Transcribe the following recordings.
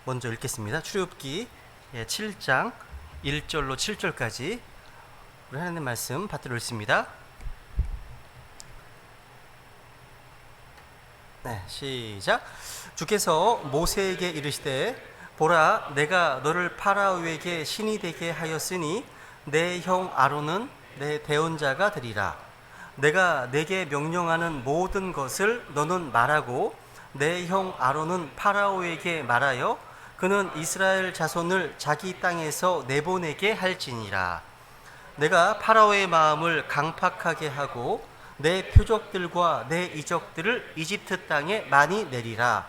먼저 읽겠습니다. 출애굽기 7장 1절로 7절까지 우리 하나님 말씀 받들어 읽습니다. 네, 시작. 주께서 모세에게 이르시되 보라, 내가 너를 파라오에게 신이 되게 하였으니 내 형 아론은 내 대언자가 되리라. 내가 내게 명령하는 모든 것을 너는 말하고 내 형 아론은 파라오에게 말하여 그는 이스라엘 자손을 자기 땅에서 내보내게 할지니라. 내가 파라오의 마음을 강팍하게 하고 내 표적들과 내 이적들을 이집트 땅에 많이 내리라.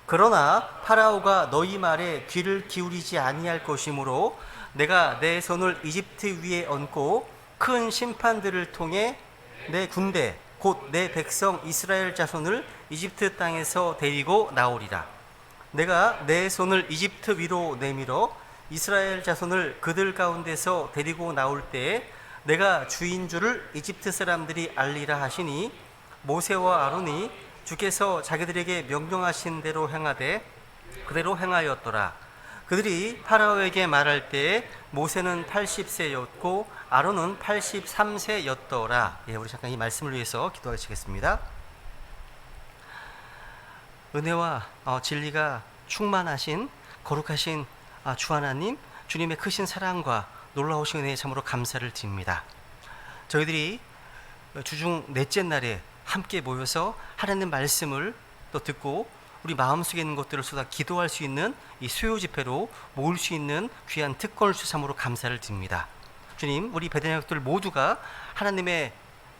그러나 파라오가 너희 말에 귀를 기울이지 아니할 것이므로 내가 내 손을 이집트 위에 얹고 큰 심판들을 통해 내 군대 곧 내 백성 이스라엘 자손을 이집트 땅에서 데리고 나오리라. 내가 내 손을 이집트 위로 내밀어 이스라엘 자손을 그들 가운데서 데리고 나올 때에 내가 주인 줄을 이집트 사람들이 알리라 하시니 모세와 아론이 주께서 자기들에게 명령하신 대로 행하되 그대로 행하였더라. 그들이 파라오에게 말할 때에 모세는 80세였고 아론은 83세였더라. 우리 잠깐 이 말씀을 위해서 기도하시겠습니다. 은혜와 진리가 충만하신 거룩하신 주 하나님, 주님의 크신 사랑과 놀라우신 은혜에 참으로 감사를 드립니다. 저희들이 주중 넷째 날에 함께 모여서 하나님 말씀을 또 듣고 우리 마음속에 있는 것들을 쏟아 기도할 수 있는 이 수요 집회로 모을 수 있는 귀한 특권을 주삼으로 감사를 드립니다. 주님, 우리 배대장들 모두가 하나님의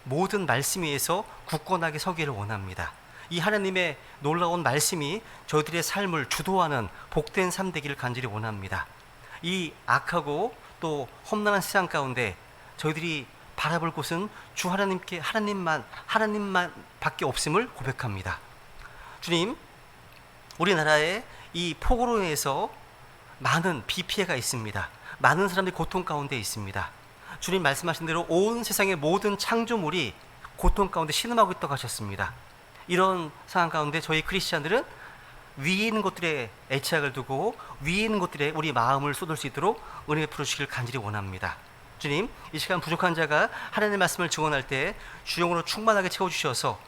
모든 말씀 위에서 굳건하게 서기를 원합니다. 이 하나님의 놀라운 말씀이 저희들의 삶을 주도하는 복된 삶 되기를 간절히 원합니다. 이 악하고 또 험난한 세상 가운데 저희들이 바라볼 곳은 주 하나님만 밖에 없음을 고백합니다. 주님, 우리나라에 이 폭우로 인해서 많은 비 피해가 있습니다. 많은 사람들이 고통 가운데 있습니다. 주님 말씀하신 대로 온 세상의 모든 창조물이 고통 가운데 신음하고 있다고 하셨습니다. 이런 상황 가운데 저희 크리스찬들은 위에 있는 것들에 애착을 두고 위에 있는 것들에 우리 마음을 쏟을 수 있도록 은혜 베풀어 주시길 간절히 원합니다. 주님, 이 시간 부족한 자가 하나님의 말씀을 증언할 때 주영으로 충만하게 채워주셔서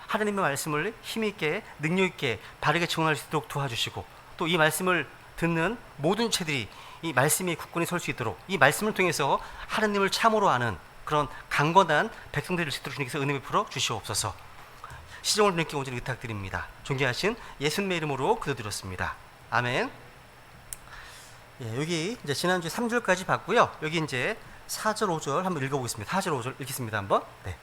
하나님의 말씀을 힘있게 능력있게 바르게 증언할 수 있도록 도와주시고 또 이 말씀을 듣는 모든 죄들이 이 말씀이 굳건히 설 수 있도록 이 말씀을 통해서 하나님을 참으로 아는 그런 강건한 백성들을 수 있도록 주님께서 은혜 베풀어 주시옵소서. 시종을 주님께 온전히 의탁드립니다. 존귀하신 예수님의 이름으로 기도드렸습니다. 아멘. 여기 이제 지난주 3절까지 봤고요. 여기 이제 4절, 5절 한번 읽어보겠습니다. 4절, 5절 읽겠습니다. 한번. 네.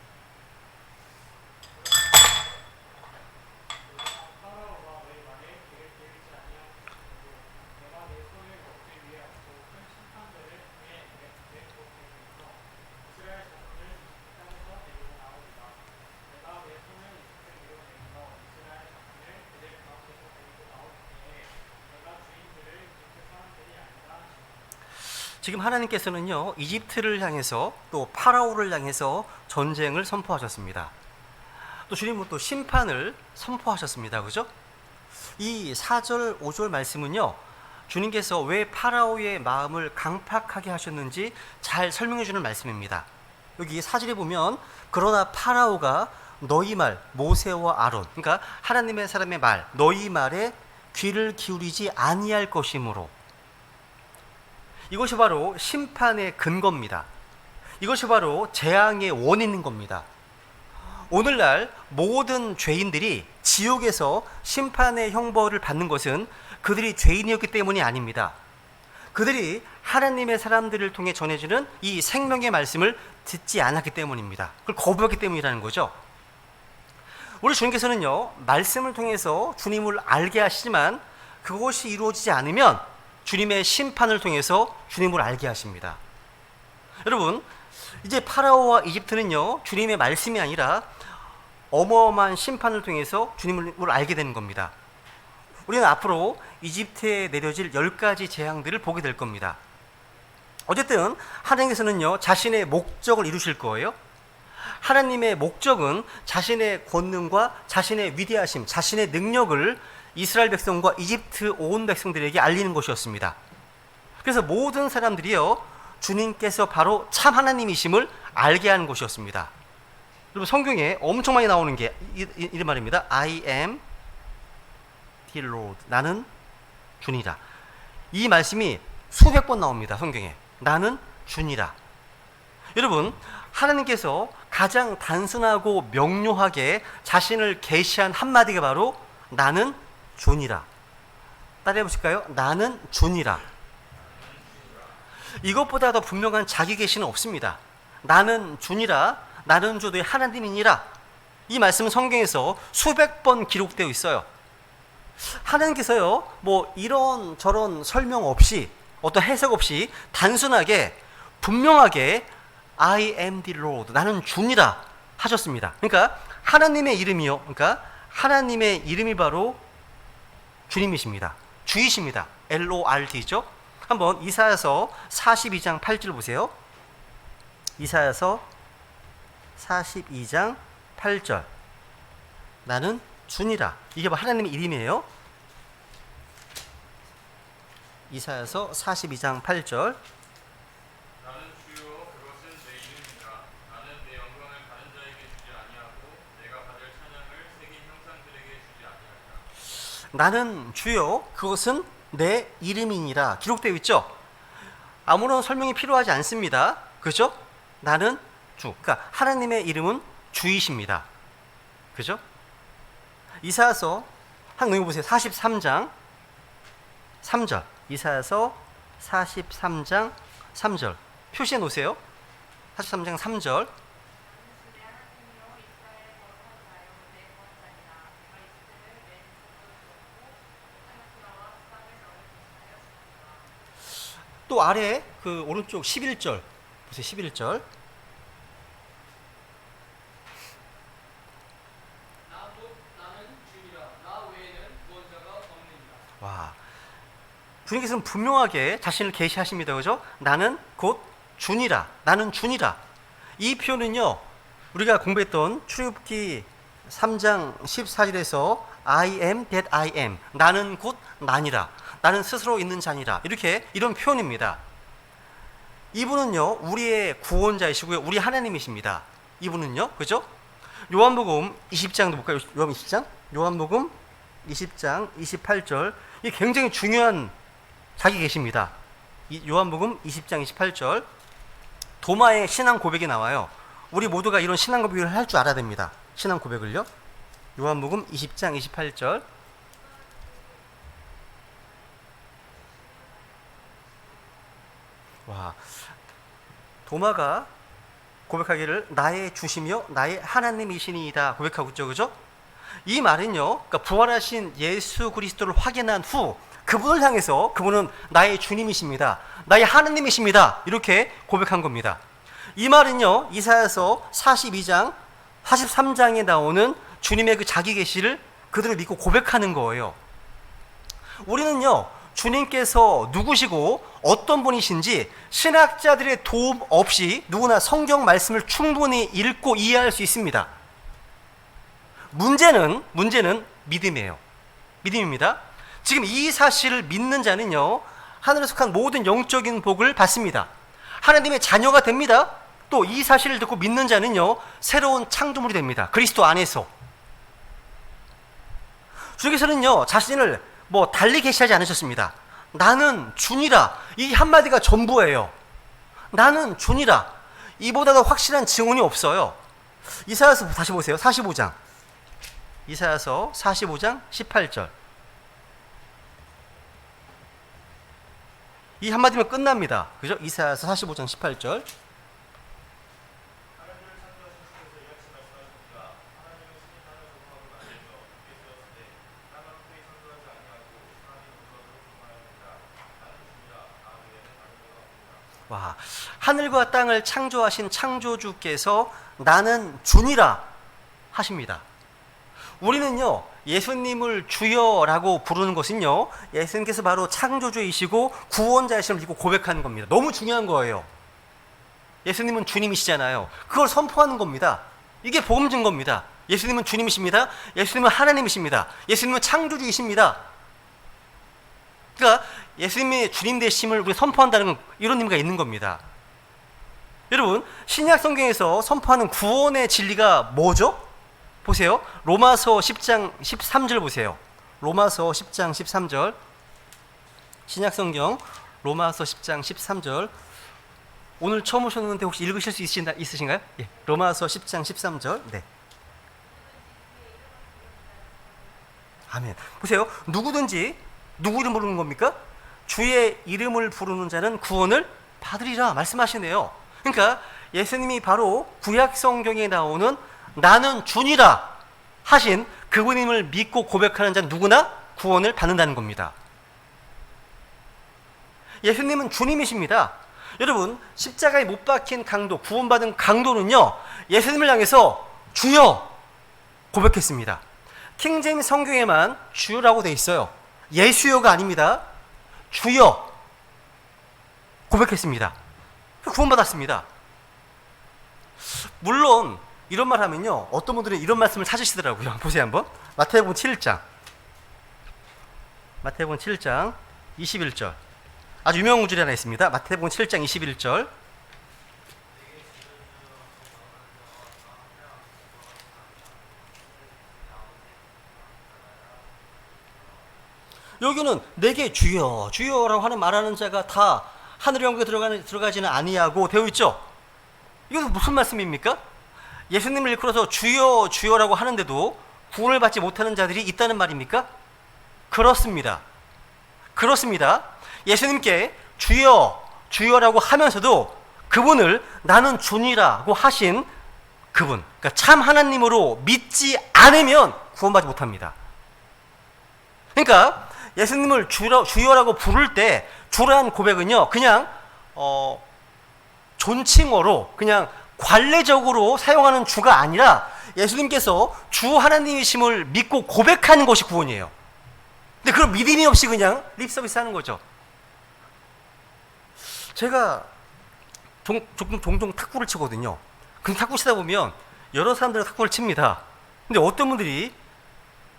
지금 하나님께서는요, 이집트를 향해서 또 파라오를 향해서 전쟁을 선포하셨습니다. 또 주님은 또 심판을 선포하셨습니다. 그죠? 이 4절, 5절 말씀은요, 주님께서 왜 파라오의 마음을 강팍하게 하셨는지 잘 설명해 주는 말씀입니다. 여기 4절에 보면 그러나 파라오가 너희 말, 모세와 아론, 그러니까 하나님의 사람의 말, 너희 말에 귀를 기울이지 아니할 것이므로 이것이 바로 심판의 근거입니다. 이것이 바로 재앙의 원인인 겁니다. 오늘날 모든 죄인들이 지옥에서 심판의 형벌을 받는 것은 그들이 죄인이었기 때문이 아닙니다. 그들이 하나님의 사람들을 통해 전해지는 이 생명의 말씀을 듣지 않았기 때문입니다. 그걸 거부했기 때문이라는 거죠. 우리 주님께서는요, 말씀을 통해서 주님을 알게 하시지만 그것이 이루어지지 않으면 주님의 심판을 통해서 주님을 알게 하십니다. 여러분, 이제 파라오와 이집트는요, 주님의 말씀이 아니라 어마어마한 심판을 통해서 주님을 알게 되는 겁니다. 우리는 앞으로 이집트에 내려질 10가지 재앙들을 보게 될 겁니다. 어쨌든 하나님께서는요, 자신의 목적을 이루실 거예요. 하나님의 목적은 자신의 권능과 자신의 위대하심, 자신의 능력을 이스라엘 백성과 이집트 온 백성들에게 알리는 것이었습니다. 그래서 모든 사람들이요, 주님께서 바로 참 하나님이심을 알게 하는 것이었습니다. 여러분, 성경에 엄청 많이 나오는 게 이런 말입니다. I am the Lord. 나는 주니라. 이 말씀이 수백 번 나옵니다. 성경에. 나는 주니라. 여러분, 하나님께서 가장 단순하고 명료하게 자신을 계시한 한마디가 바로 나는 주니라. 따라해 보실까요? 나는 주니라. 이것보다 더 분명한 자기 계시는 없습니다. 나는 주니라. 나는 주 너희 하나님이니라. 이 말씀은 성경에서 수백 번 기록되어 있어요. 하나님께서요, 뭐 이런 저런 설명 없이, 어떤 해석 없이 단순하게 분명하게 I am the Lord, 나는 주니라 하셨습니다. 그러니까 하나님의 이름이요, 그러니까 하나님의 이름이 바로 주님이십니다. 주이십니다. Lord죠. 한번 이사야서 42장 8절 보세요. 이사야서 42장 8절. 나는 주니라. 이게 뭐 하나님의 이름이에요. 이사야서 42장 8절. 나는 주요 그것은 내 이름이라. 나는 내 영광을 다른 자에게 주지 아니하고 내가 받을 찬양을 새긴 형상들에게 주지 아니하리라. 나는 주요 그것은 내 이름이니라. 기록되어 있죠. 아무런 설명이 필요하지 않습니다. 그죠? 나는 주. 그러니까 하나님의 이름은 주이십니다. 그죠? 이사야서 한번 읽어보세요. 43장 3절. 이사야서 43장 3절. 표시해 놓으세요. 43장 3절. 또 아래 그 오른쪽 11절 보세요. 11절. 와, 주님께서는 분명하게 자신을 계시하십니다. 그죠? 나는 곧 주니라. 나는 주니라. 이 표현은요, 우리가 공부했던 출애굽기 3장 14절에서 I am that I am. 나는 곧 나니라. 나는 스스로 있는 자니라. 이렇게 이런 표현입니다. 이분은요, 우리의 구원자이시고요, 우리 하나님이십니다. 이분은요, 그죠? 요한복음 20장도 볼까요? 요한복음 20장? 요한복음 20장 28절. 이게 굉장히 중요한 자기 계십니다. 요한복음 20장 28절. 도마의 신앙 고백이 나와요. 우리 모두가 이런 신앙 고백을 할 줄 알아야 됩니다. 신앙 고백을요. 요한복음 20장 28절. 와, 도마가 고백하기를 나의 주시며 나의 하나님이시니이다 고백하고 있죠. 그죠? 이 말은요, 그러니까 부활하신 예수 그리스도를 확인한 후 그분을 향해서 그분은 나의 주님이십니다. 나의 하나님이십니다. 이렇게 고백한 겁니다. 이 말은요, 이사야서 42장 43장에 나오는 주님의 그 자기 계시를 그대로 믿고 고백하는 거예요. 우리는요, 주님께서 누구시고 어떤 분이신지 신학자들의 도움 없이 누구나 성경 말씀을 충분히 읽고 이해할 수 있습니다. 문제는 믿음이에요. 믿음입니다. 지금 이 사실을 믿는 자는요, 하늘에 속한 모든 영적인 복을 받습니다. 하나님의 자녀가 됩니다. 또 이 사실을 듣고 믿는 자는요, 새로운 창조물이 됩니다. 그리스도 안에서. 주님께서는요, 자신을 뭐 달리 계시하지 않으셨습니다. 나는 주니라. 이 한마디가 전부예요. 나는 주니라. 이보다 더 확실한 증언이 없어요. 이사야서 다시 보세요. 45장. 이사야서 45장 18절. 이 한마디면 끝납니다. 그죠? 이사야서 45장 18절. 와, 하늘과 땅을 창조하신 창조주께서 나는 주니라 하십니다. 우리는요, 예수님을 주여라고 부르는 것은요, 예수님께서 바로 창조주이시고 구원자이심을 믿고 고백하는 겁니다. 너무 중요한 거예요. 예수님은 주님이시잖아요. 그걸 선포하는 겁니다. 이게 복음 증거입니다. 예수님은 주님이십니다. 예수님은 하나님이십니다. 예수님은 창조주이십니다. 그러니까 예수님의 주님 되심을 우리 선포한다는 건 이런 의미가 있는 겁니다. 여러분, 신약 성경에서 선포하는 구원의 진리가 뭐죠? 보세요. 로마서 10장 13절 보세요. 로마서 10장 13절. 신약 성경 로마서 10장 13절. 오늘 처음 오셨는데 혹시 읽으실 수 있으신가요? 예. 로마서 10장 13절. 네. 아멘. 보세요. 누구든지 누구 이름 부르는 겁니까? 주의 이름을 부르는 자는 구원을 받으리라 말씀하시네요. 그러니까 예수님이 바로 구약 성경에 나오는 나는 주니라 하신 그분임을 믿고 고백하는 자는 누구나 구원을 받는다는 겁니다. 예수님은 주님이십니다. 여러분, 십자가에 못 박힌 강도, 구원받은 강도는요, 예수님을 향해서 주여 고백했습니다. 킹제임스 성경에만 주여라고 돼 있어요. 예수여가 아닙니다. 주여 고백했습니다. 구원받았습니다. 물론 이런 말 하면요, 어떤 분들은 이런 말씀을 찾으시더라고요. 보세요 한번. 마태복음 7장 21절. 아주 유명한 구절이 하나 있습니다. 마태복음 7장 21절. 여기는 내게 주여 주여라고 하는 말하는 자가 다 하늘의 영광에 들어가지는 아니하고 되어 있죠. 이것은 무슨 말씀입니까? 예수님을 일컬어서 주여 주여라고 하는데도 구원을 받지 못하는 자들이 있다는 말입니까? 그렇습니다. 예수님께 주여 주여라고 하면서도 그분을 나는 주니라고 하신 그분, 그러니까 참 하나님으로 믿지 않으면 구원받지 못합니다. 그러니까 예수님을 주여라고 부를 때 주라는 고백은요, 그냥 존칭어로 그냥 관례적으로 사용하는 주가 아니라 예수님께서 주 하나님이심을 믿고 고백하는 것이 구원이에요. 근데 그런 믿음이 없이 그냥 립서비스 하는 거죠. 제가 종종 탁구를 치거든요. 근데 탁구 치다 보면 여러 사람들은 탁구를 칩니다. 근데 어떤 분들이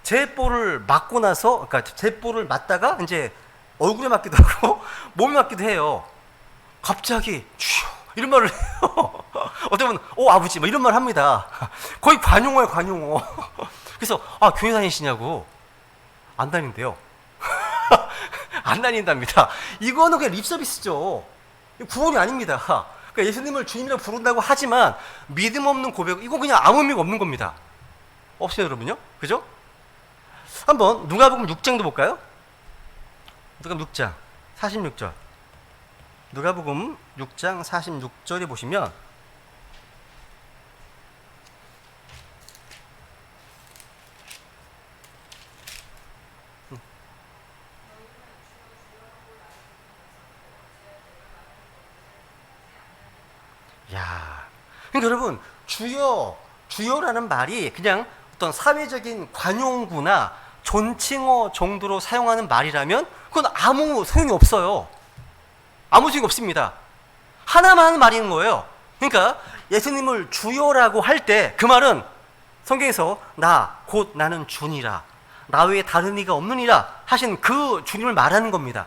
제 볼을 맞고 나서, 그러니까 제 볼을 맞다가 이제 얼굴에 맞기도 하고 몸에 맞기도 해요. 갑자기 주여 이런 말을 해요. 어떤 분은 아버지 뭐 이런 말 합니다. 거의 관용어예요, 관용어. 그래서 교회 다니시냐고. 안 다닌대요. 안 다닌답니다. 이거는 그냥 립서비스죠. 구원이 아닙니다. 그러니까 예수님을 주님이라고 부른다고 하지만 믿음 없는 고백, 이거 그냥 아무 의미가 없는 겁니다. 없어요, 여러분요? 그죠? 한번 누가복음 6장도 볼까요? 누가복음 6장 46절. 누가복음 6장 46절에 보시면 그러니까 여러분, 주여 주여라는 말이 그냥 어떤 사회적인 관용구나 존칭어 정도로 사용하는 말이라면 그건 아무 소용이 없어요. 아무 소용이 없습니다. 하나만 하는 말인 거예요. 그러니까 예수님을 주여라고 할 때 그 말은 성경에서 곧 나는 주니라, 나 외에 다른 이가 없느니라 하신 그 주님을 말하는 겁니다.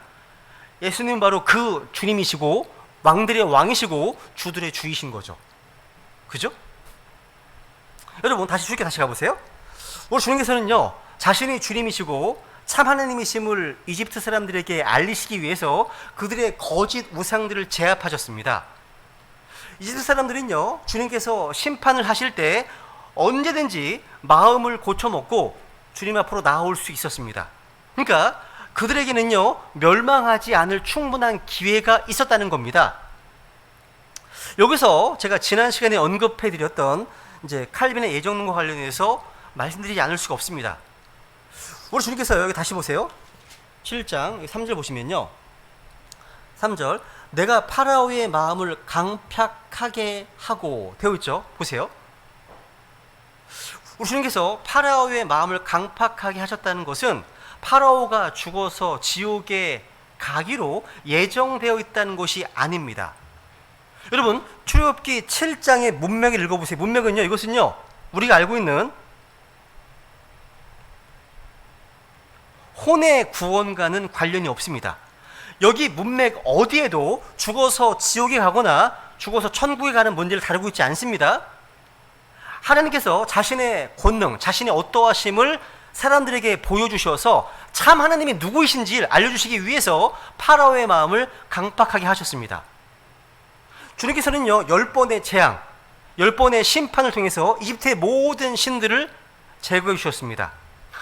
예수님은 바로 그 주님이시고 왕들의 왕이시고 주들의 주이신 거죠. 그죠? 여러분, 주님께 다시 가보세요. 우리 주님께서는요, 자신이 주님이시고 참 하나님이심을 이집트 사람들에게 알리시기 위해서 그들의 거짓 우상들을 제압하셨습니다. 이집트 사람들은요, 주님께서 심판을 하실 때 언제든지 마음을 고쳐먹고 주님 앞으로 나올 수 있었습니다. 그러니까 그들에게는요, 멸망하지 않을 충분한 기회가 있었다는 겁니다. 여기서 제가 지난 시간에 언급해드렸던 이제 칼빈의 애정론과 관련해서 말씀드리지 않을 수가 없습니다. 우리 주님께서 여기 다시 보세요. 7장 3절 보시면요, 3절 내가 파라오의 마음을 강팍하게 하고 되어 있죠. 보세요. 우리 주님께서 파라오의 마음을 강팍하게 하셨다는 것은 파라오가 죽어서 지옥에 가기로 예정되어 있다는 것이 아닙니다. 여러분, 출애굽기 7장의 문맥을 읽어보세요. 문맥은요, 이것은요, 우리가 알고 있는 혼의 구원과는 관련이 없습니다. 여기 문맥 어디에도 죽어서 지옥에 가거나 죽어서 천국에 가는 문제를 다루고 있지 않습니다. 하나님께서 자신의 권능, 자신의 어떠하심을 사람들에게 보여주셔서 참 하나님이 누구이신지를 알려주시기 위해서 파라오의 마음을 강팍하게 하셨습니다. 주님께서는요, 10번의 재앙, 10번의 심판을 통해서 이집트의 모든 신들을 제거해 주셨습니다.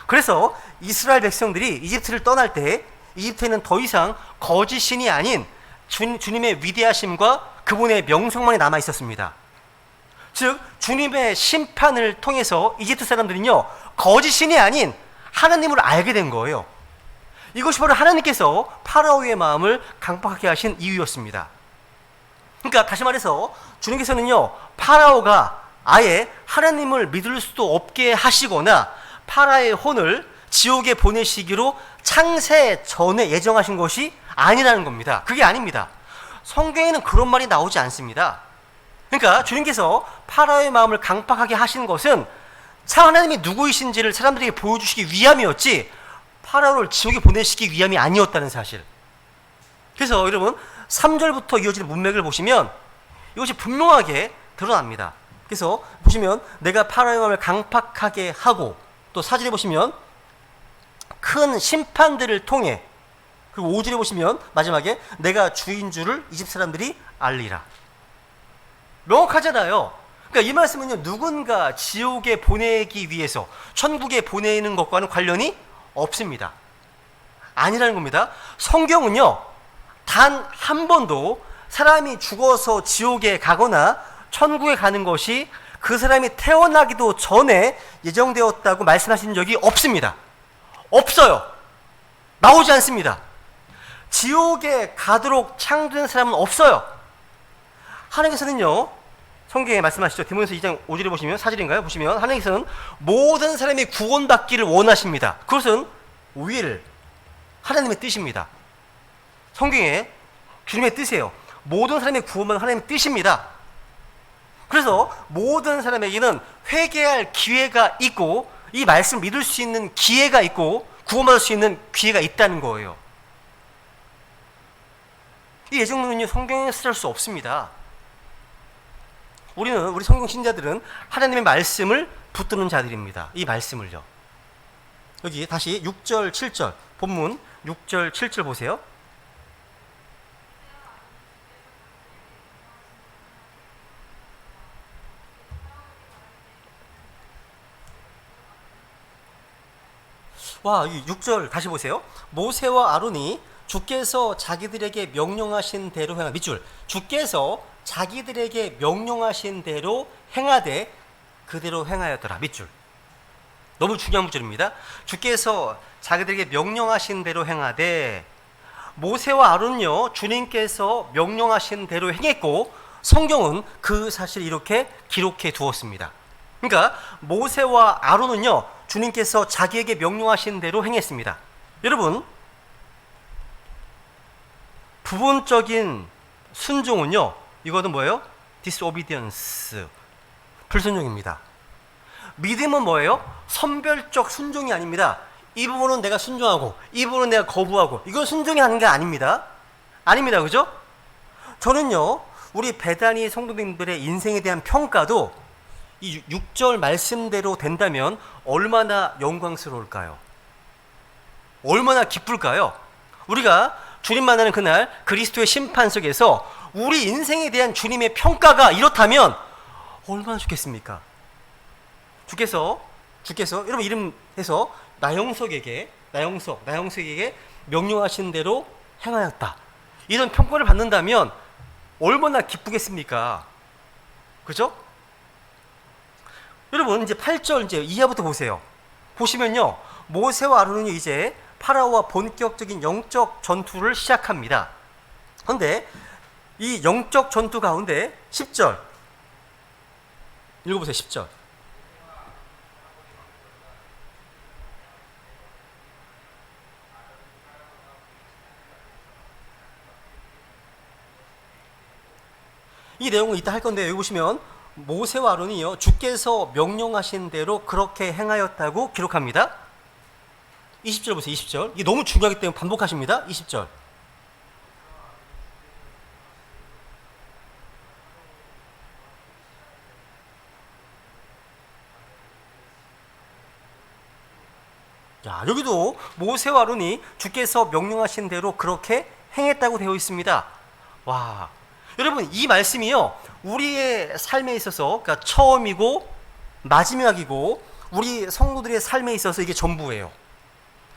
그래서 이스라엘 백성들이 이집트를 떠날 때 이집트에는 더 이상 거짓 신이 아닌 주님의 위대하심과 그분의 명성만이 남아 있었습니다. 즉 주님의 심판을 통해서 이집트 사람들은요, 거짓 신이 아닌 하나님을 알게 된 거예요. 이것이 바로 하나님께서 파라오의 마음을 강팍하게 하신 이유였습니다. 그러니까 다시 말해서 주님께서는요, 파라오가 아예 하나님을 믿을 수도 없게 하시거나 파라오의 혼을 지옥에 보내시기로 창세 전에 예정하신 것이 아니라는 겁니다. 그게 아닙니다. 성경에는 그런 말이 나오지 않습니다. 그러니까 주님께서 파라오의 마음을 강팍하게 하신 것은 참 하나님이 누구이신지를 사람들에게 보여주시기 위함이었지 파라오를 지옥에 보내시기 위함이 아니었다는 사실. 그래서 여러분 3절부터 이어지는 문맥을 보시면 이것이 분명하게 드러납니다. 그래서 보시면 내가 파라오의 마음을 강팍하게 하고, 또 4절에 보시면 큰 심판들을 통해, 그리고 5절에 보시면 마지막에 내가 주인 줄을 이집트 사람들이 알리라. 명확하잖아요. 그러니까 이 말씀은요, 누군가 지옥에 보내기 위해서 천국에 보내는 것과는 관련이 없습니다. 아니라는 겁니다. 성경은요, 단 한 번도 사람이 죽어서 지옥에 가거나 천국에 가는 것이 그 사람이 태어나기도 전에 예정되었다고 말씀하신 적이 없습니다. 없어요. 나오지 않습니다. 지옥에 가도록 창조된 사람은 없어요. 하나님께서는요, 성경에 말씀하시죠. 디모데서 2장 5절에 보시면, 4절인가요? 보시면 하나님께서는 모든 사람이 구원받기를 원하십니다. 그것은 하나님의 뜻입니다. 성경에 주님의 뜻이에요. 모든 사람이 구원받는 하나님의 뜻입니다. 그래서 모든 사람에게는 회개할 기회가 있고, 이 말씀을 믿을 수 있는 기회가 있고, 구원받을 수 있는 기회가 있다는 거예요. 이 예정론은요, 성경에 쓰일 수 없습니다. 우리 성경 신자들은 하나님의 말씀을 붙드는 자들입니다. 이 말씀을요. 여기 다시 6절, 7절, 본문 6절, 7절 보세요. 와, 6절 다시 보세요. 모세와 아론이 주께서 자기들에게 명령하신 대로 행하, 밑줄, 주께서 자기들에게 명령하신 대로 행하되 그대로 행하였더라. 밑줄. 너무 중요한 구절입니다. 주께서 자기들에게 명령하신 대로 행하되, 모세와 아론은요, 주님께서 명령하신 대로 행했고 성경은 그 사실을 이렇게 기록해 두었습니다. 그러니까 모세와 아론은요, 주님께서 자기에게 명령하신 대로 행했습니다. 여러분, 부분적인 순종은요, 이거는 뭐예요? disobedience, 불순종입니다. 믿음은 뭐예요? 선별적 순종이 아닙니다. 이 부분은 내가 순종하고 이 부분은 내가 거부하고, 이건 순종이 하는 게 아닙니다. 아닙니다. 그죠? 저는요, 우리 베다니 성도님들의 인생에 대한 평가도 이 6절 말씀대로 된다면 얼마나 영광스러울까요? 얼마나 기쁠까요? 우리가 주님 만나는 그날 그리스도의 심판 속에서 우리 인생에 대한 주님의 평가가 이렇다면 얼마나 좋겠습니까? 주께서 여러분 이름해서 나영석에게 명령하신 대로 행하였다, 이런 평가를 받는다면 얼마나 기쁘겠습니까? 그죠? 여러분, 이제 8절 이제 이하부터 보세요. 보시면요, 모세와 아론은 이제 파라오와 본격적인 영적 전투를 시작합니다. 그런데 이 영적 전투 가운데 10절 읽어보세요. 10절. 이 내용은 이따 할 건데, 여기 보시면 모세와 아론이요, 주께서 명령하신 대로 그렇게 행하였다고 기록합니다. 20절 보세요. 20절. 이게 너무 중요하기 때문에 반복하십니다. 20절. 자, 여기도 모세와 아론이 주께서 명령하신 대로 그렇게 행했다고 되어 있습니다. 와, 여러분 이 말씀이요 우리의 삶에 있어서 그러니까 처음이고 마지막이고 우리 성도들의 삶에 있어서 이게 전부예요.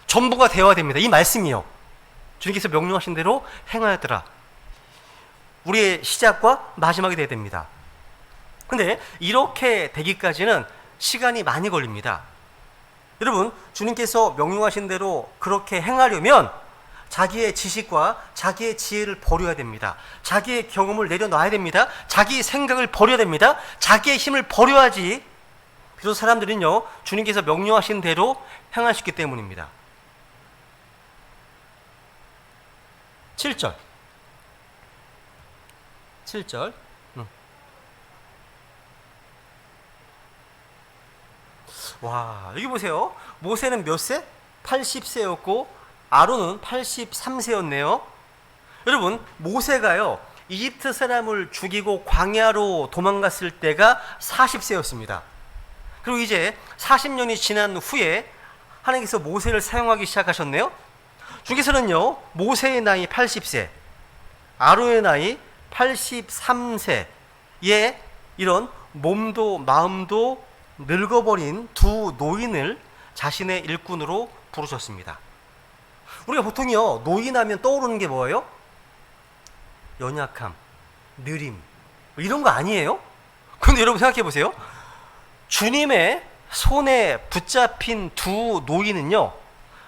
전부가 되어야 됩니다. 이 말씀이요. 주님께서 명령하신 대로 행하였더라. 우리의 시작과 마지막이 되어야 됩니다. 근데 이렇게 되기까지는 시간이 많이 걸립니다. 여러분, 주님께서 명령하신 대로 그렇게 행하려면 자기의 지식과 자기의 지혜를 버려야 됩니다. 자기의 경험을 내려놔야 됩니다. 자기의 생각을 버려야 됩니다. 자기의 힘을 버려야지 비로소 사람들은요 주님께서 명령하신 대로 행할 수 있기 때문입니다. 7절 와, 여기 보세요. 모세는 몇 세? 80세였고 아론은 83세였네요. 여러분, 모세가요 이집트 사람을 죽이고 광야로 도망갔을 때가 40세였습니다. 그리고 이제 40년이 지난 후에 하나님께서 모세를 사용하기 시작하셨네요. 주께서는요 모세의 나이 80세, 아론의 나이 83세에 이런 몸도 마음도 늙어버린 두 노인을 자신의 일꾼으로 부르셨습니다. 우리가 보통요 노인하면 떠오르는 게 뭐예요? 연약함, 느림 이런 거 아니에요? 그런데 여러분 생각해 보세요. 주님의 손에 붙잡힌 두 노인은요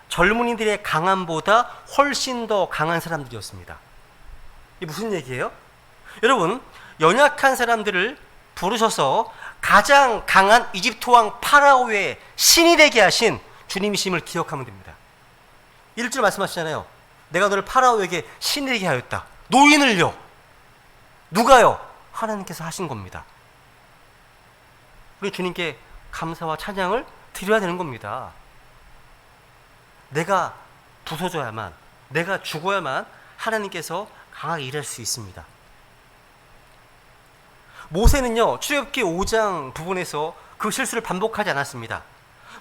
젊은이들의 강함보다 훨씬 더 강한 사람들이었습니다. 이게 무슨 얘기예요? 여러분, 연약한 사람들을 부르셔서 가장 강한 이집트 왕 파라오의 신이 되게 하신 주님이심을 기억하면 됩니다. 1절 말씀하시잖아요. 내가 너를 파라오에게 신이 되게 하였다. 노인을요. 누가요? 하나님께서 하신 겁니다. 우리 주님께 감사와 찬양을 드려야 되는 겁니다. 내가 부서져야만, 내가 죽어야만 하나님께서 강하게 일할 수 있습니다. 모세는요 출애굽기 5장 부분에서 그 실수를 반복하지 않았습니다.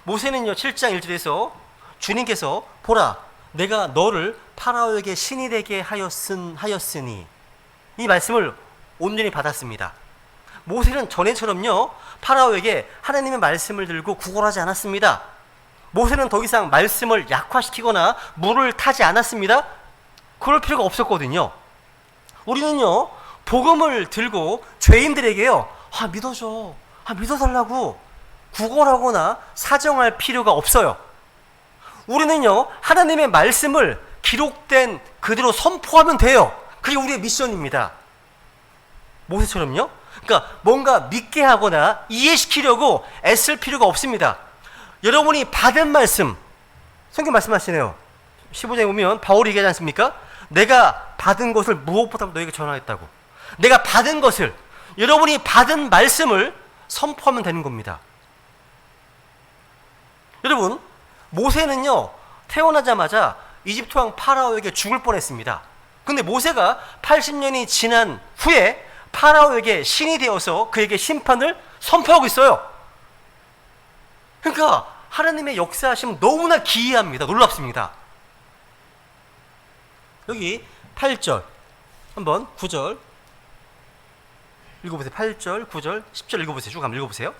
모세는요 7장 1절에서 주님께서 보라 내가 너를 파라오에게 신이 되게 하였으니 이 말씀을 온전히 받았습니다. 모세는 전에처럼요 파라오에게 하나님의 말씀을 들고 구걸하지 않았습니다. 모세는 더 이상 말씀을 약화시키거나 물을 타지 않았습니다. 그럴 필요가 없었거든요. 우리는요 복음을 들고 죄인들에게요 믿어줘, 믿어달라고 구걸하거나 사정할 필요가 없어요. 우리는요 하나님의 말씀을 기록된 그대로 선포하면 돼요. 그게 우리의 미션입니다. 모세처럼요. 그러니까 뭔가 믿게 하거나 이해시키려고 애쓸 필요가 없습니다. 여러분이 받은 말씀, 성경 말씀하시네요. 15장에 보면 바울이 얘기하지 않습니까? 내가 받은 것을 무엇보다도 너에게 전하였다고. 내가 받은 것을, 여러분이 받은 말씀을 선포하면 되는 겁니다. 여러분, 모세는요 태어나자마자 이집트 왕 파라오에게 죽을 뻔했습니다. 근데 모세가 80년이 지난 후에 파라오에게 신이 되어서 그에게 심판을 선포하고 있어요. 그러니까 하나님의 역사하심은 너무나 기이합니다. 놀랍습니다. 여기 8절 한번 9절 읽어보세요. 8절, 9절, 10절 읽어보세요. 쭉 한번 읽어보세요.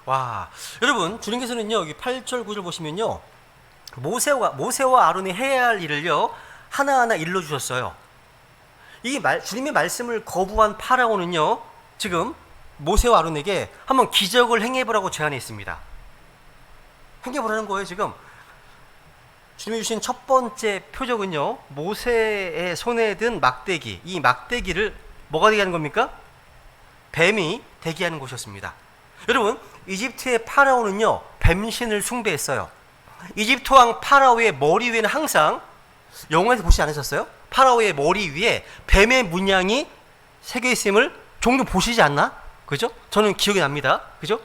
와, 여러분 주님께서는요 여기 8절 9절 보시면요 모세와 아론이 해야 할 일을요 하나하나 일러주셨어요. 이 주님의 말씀을 거부한 파라오는요 지금 모세와 아론에게 한번 기적을 행해보라고 제안했습니다. 행해보라는 거예요. 지금 주님이 주신 첫 번째 표적은요, 모세의 손에 든 막대기. 이 막대기를 뭐가 되게 하는 겁니까? 뱀이 대기하는 곳이었습니다. 여러분, 이집트의 파라오는요, 뱀신을 숭배했어요. 이집트 왕 파라오의 머리 위에는 항상, 영화에서 보시지 않으셨어요? 파라오의 머리 위에 뱀의 문양이 새겨 있음을 종종 보시지 않나? 그죠? 저는 기억이 납니다. 그죠?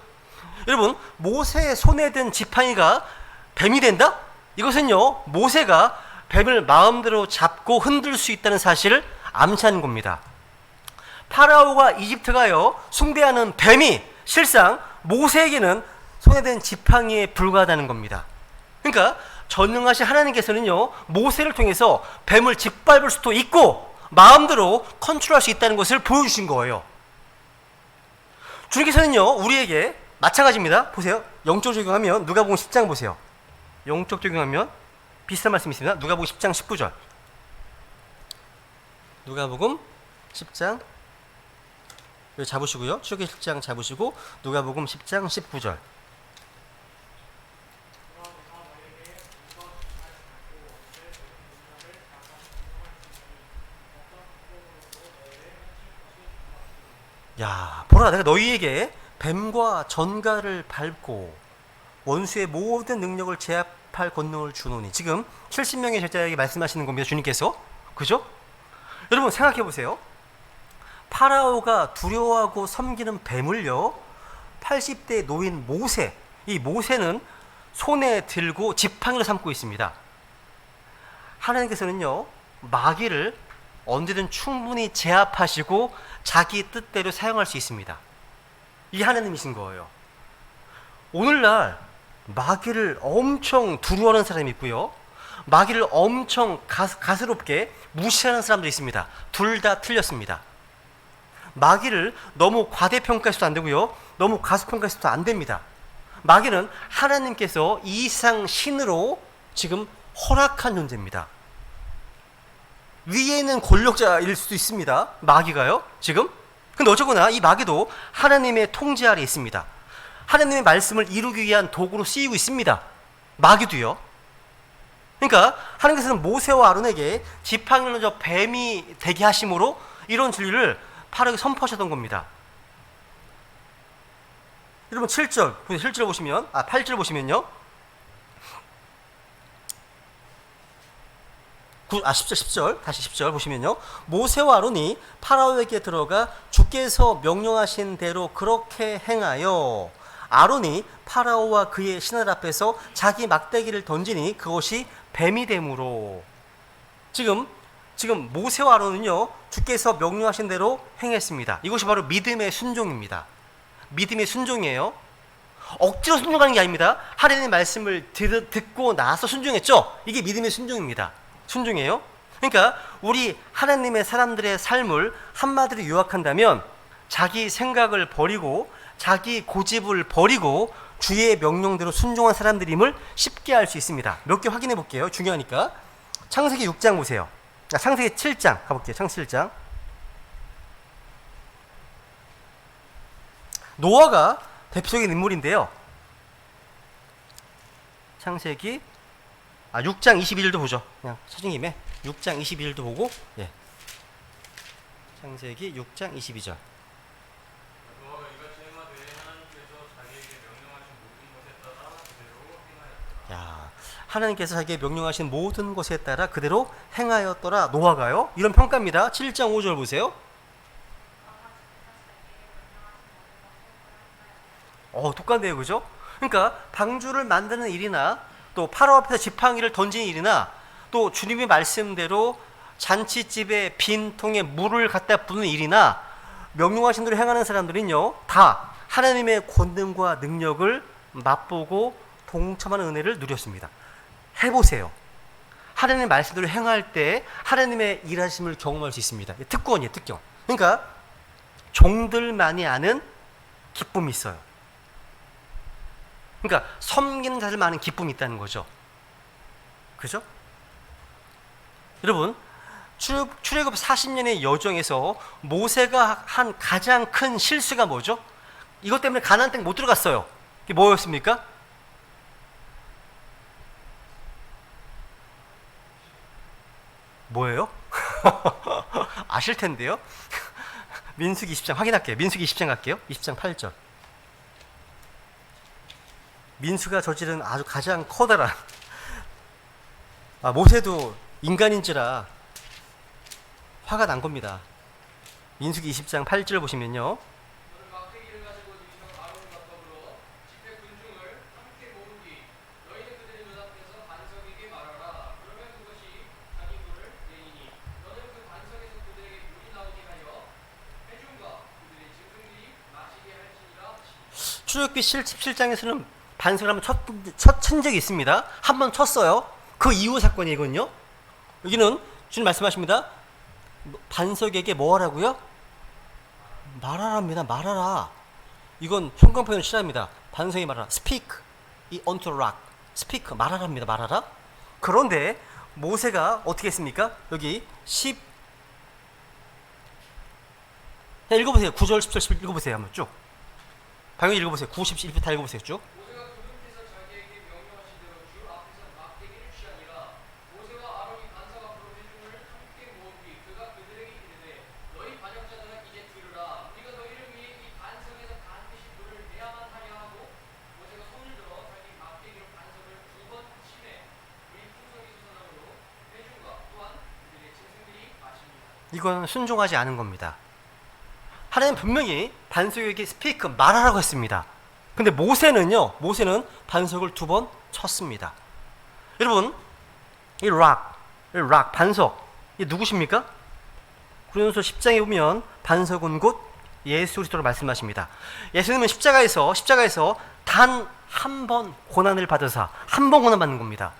여러분, 모세의 손에 든 지팡이가 뱀이 된다? 이것은요, 모세가 뱀을 마음대로 잡고 흔들 수 있다는 사실을 암시하는 겁니다. 파라오가 이집트가요, 숭배하는 뱀이 실상 모세에게는 손에 든 지팡이에 불과하다는 겁니다. 그러니까 전능하신 하나님께서는요, 모세를 통해서 뱀을 짓밟을 수도 있고 마음대로 컨트롤할 수 있다는 것을 보여주신 거예요. 주님께서는요, 우리에게 마찬가지입니다. 보세요. 영적 적용하면 누가복음 10장 보세요. 영적 적용하면 비슷한 말씀이 있습니다. 누가복음 10장 19절. 누가복음 10장 여기 잡으시고요. 출애굽기 10장 잡으시고 누가복음 10장 19절. 야, 보라, 내가 너희에게 뱀과 전갈을 밟고 원수의 모든 능력을 제압할 권능을 주노니. 지금 70명의 제자에게 말씀하시는 겁니다, 주님께서. 그죠? 여러분, 생각해 보세요. 파라오가 두려워하고 섬기는 뱀을요, 80대 노인 모세, 이 모세는 손에 들고 지팡이로 삼고 있습니다. 하나님께서는요, 마귀를 언제든 충분히 제압하시고 자기 뜻대로 사용할 수 있습니다. 이게 하나님이신 거예요. 오늘날 마귀를 엄청 두려워하는 사람이 있고요, 마귀를 엄청 가스롭게 무시하는 사람도 있습니다. 둘 다 틀렸습니다. 마귀를 너무 과대평가해서도 안 되고요, 너무 가소평가해서도 안 됩니다. 마귀는 하나님께서 이상 신으로 지금 허락한 존재입니다. 위에 있는 권력자일 수도 있습니다, 마귀가요, 지금. 근데 어쨌거나 이 마귀도 하나님의 통제 아래 있습니다. 하나님의 말씀을 이루기 위한 도구로 쓰이고 있습니다, 마귀도요. 그러니까 하나님께서는 모세와 아론에게 지팡이를 던져 뱀이 되게 하심으로 이런 진리를 파라오에게 선포하셨던 겁니다. 여러분 7절, 7절 보시면, 8절 보시면요. 10절, 다시 10절 보시면요. 모세와 아론이 파라오에게 들어가 주께서 명령하신 대로 그렇게 행하여 아론이 파라오와 그의 신하들 앞에서 자기 막대기를 던지니 그것이 뱀이 되므로. 지금 모세와 아론은요, 주께서 명령하신 대로 행했습니다. 이것이 바로 믿음의 순종입니다. 믿음의 순종이에요. 억지로 순종하는 게 아닙니다. 하나님의 말씀을 듣고 나서 순종했죠. 이게 믿음의 순종입니다. 순종이에요. 그러니까 우리 하나님의 사람들의 삶을 한마디로 요약한다면, 자기 생각을 버리고 자기 고집을 버리고 주의 명령대로 순종한 사람들임을 쉽게 알 수 있습니다. 몇 개 확인해 볼게요. 중요하니까. 창세기 6장 보세요. 창세기 7장 가볼게요. 창세기 7장. 노아가 대표적인 인물인데요. 창세기 6장 21절도 보죠. 그냥 찾은 김에 6장 21절도 보고, 예. 창세기 6장 22절. 노아가 이같이 행하되 하나님께서 자기에게 명령하신 모든 것에 따라 그대로 행하였더라. 야, 하나님께서 자기에게 명령하신 모든 것에 따라 그대로 행하였더라. 노아가요. 이런 평가입니다. 7장 5절 보세요. 똑같네요, 그죠? 그러니까 방주를 만드는 일이나 또 파라오 앞에서 지팡이를 던지는 일이나 또 주님의 말씀대로 잔치집에 빈 통에 물을 갖다 붓는 일이나 명령하신 대로 행하는 사람들은요, 다 하나님의 권능과 능력을 맛보고 동참하는 은혜를 누렸습니다. 해보세요. 하나님의 말씀대로 행할 때 하나님의 일하심을 경험할 수 있습니다. 특권이에요, 특권. 그러니까 종들만이 아는 기쁨이 있어요. 그러니까 섬기는 자들만 아는 기쁨이 있다는 거죠. 그죠? 여러분, 출애굽 40년의 여정에서 모세가 한 가장 큰 실수가 뭐죠? 이것 때문에 가나안 땅 못 들어갔어요. 이게 뭐였습니까? 뭐예요? 아실 텐데요. 민수기 20장 확인할게요. 민수기 20장 갈게요. 20장 8절. 민수가 저지른 아주 가장 커다란 모세도 인간인지라 화가 난 겁니다. 민수기 20장 8절 보시면요. 너는 막대기를 가지고 네 형 아론과 더불어 집회 군중을 함께 모은 뒤 너희는 그들의 눈앞에서 반석에게 말하라. 그러면 그것이 자기 물을 내리니 너는 그 반석에서 그들에게 물이 나오게 하여 회중과 그들의 짐승들이 마시게 할지니라. 출애굽기 17장에서는 반석을 한번 친 적이 있습니다. 한 번 쳤어요. 그 이후 사건이 이거든요. 여기는 주님 말씀하십니다. 반석에게 뭐 하라고요? 말하랍니다. 말하라. 이건 형광표현을 싫어합니다. 반석이 말하라. Speak unto rock. Speak 말하랍니다. 말하라. 그런데 모세가 어떻게 했습니까? 여기 10 읽어보세요. 9절, 10절, 11 읽어보세요. 한번 쭉. 당연히 읽어보세요. 9, 10, 11 다 읽어보세요. 쭉. 모세가 그분께서 자기에게 명령하신 대로 주 앞에서 막대기를 취하니라. 모세와 아론이 반석 앞으로 회중을 함께 모은 뒤 그가 그들에게 이르되 너희 반역자들아 이제 들으라. 우리가 너희를 위해 이 반석에서 반드시 물을 내야만 하려 하고 모세가 손을 들어 자기 막대기로 반석을 두 번 치매 물이 풍성히 솟아나므로 회중과 또한 그들의 짐승들이 마십니다. 이건 순종하지 않은 겁니다. 하나님 분명히 반석에게 스피크 말하라고 했습니다. 근데 모세는요, 모세는 반석을 두 번 쳤습니다. 여러분, 이 락, 반석, 이 누구십니까? 고린도서 10장에 보면 반석은 곧 예수 그리스도로 말씀하십니다. 예수님은 십자가에서 단 한 번 고난을 받으사 한 번 고난 받는 겁니다.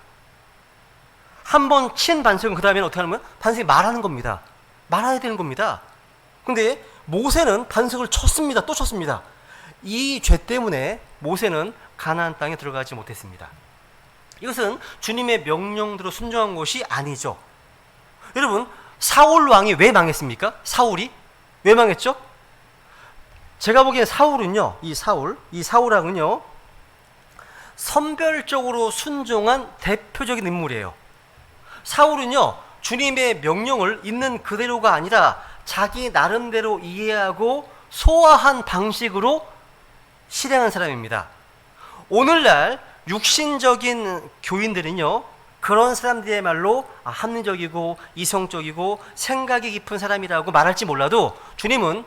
한 번 친 반석은 그 다음에는 어떻게 하냐면 반석이 말하는 겁니다. 말해야 되는 겁니다. 근데 모세는 반석을 쳤습니다. 또 쳤습니다. 이 죄 때문에 모세는 가나안 땅에 들어가지 못했습니다. 이것은 주님의 명령대로 순종한 것이 아니죠. 여러분, 사울 왕이 왜 망했습니까? 사울이 왜 망했죠? 제가 보기엔 사울은요, 이 사울왕은요, 선별적으로 순종한 대표적인 인물이에요. 사울은요, 주님의 명령을 있는 그대로가 아니라 자기 나름대로 이해하고 소화한 방식으로 실행한 사람입니다. 오늘날 육신적인 교인들은요, 그런 사람들이야말로 합리적이고 이성적이고 생각이 깊은 사람이라고 말할지 몰라도 주님은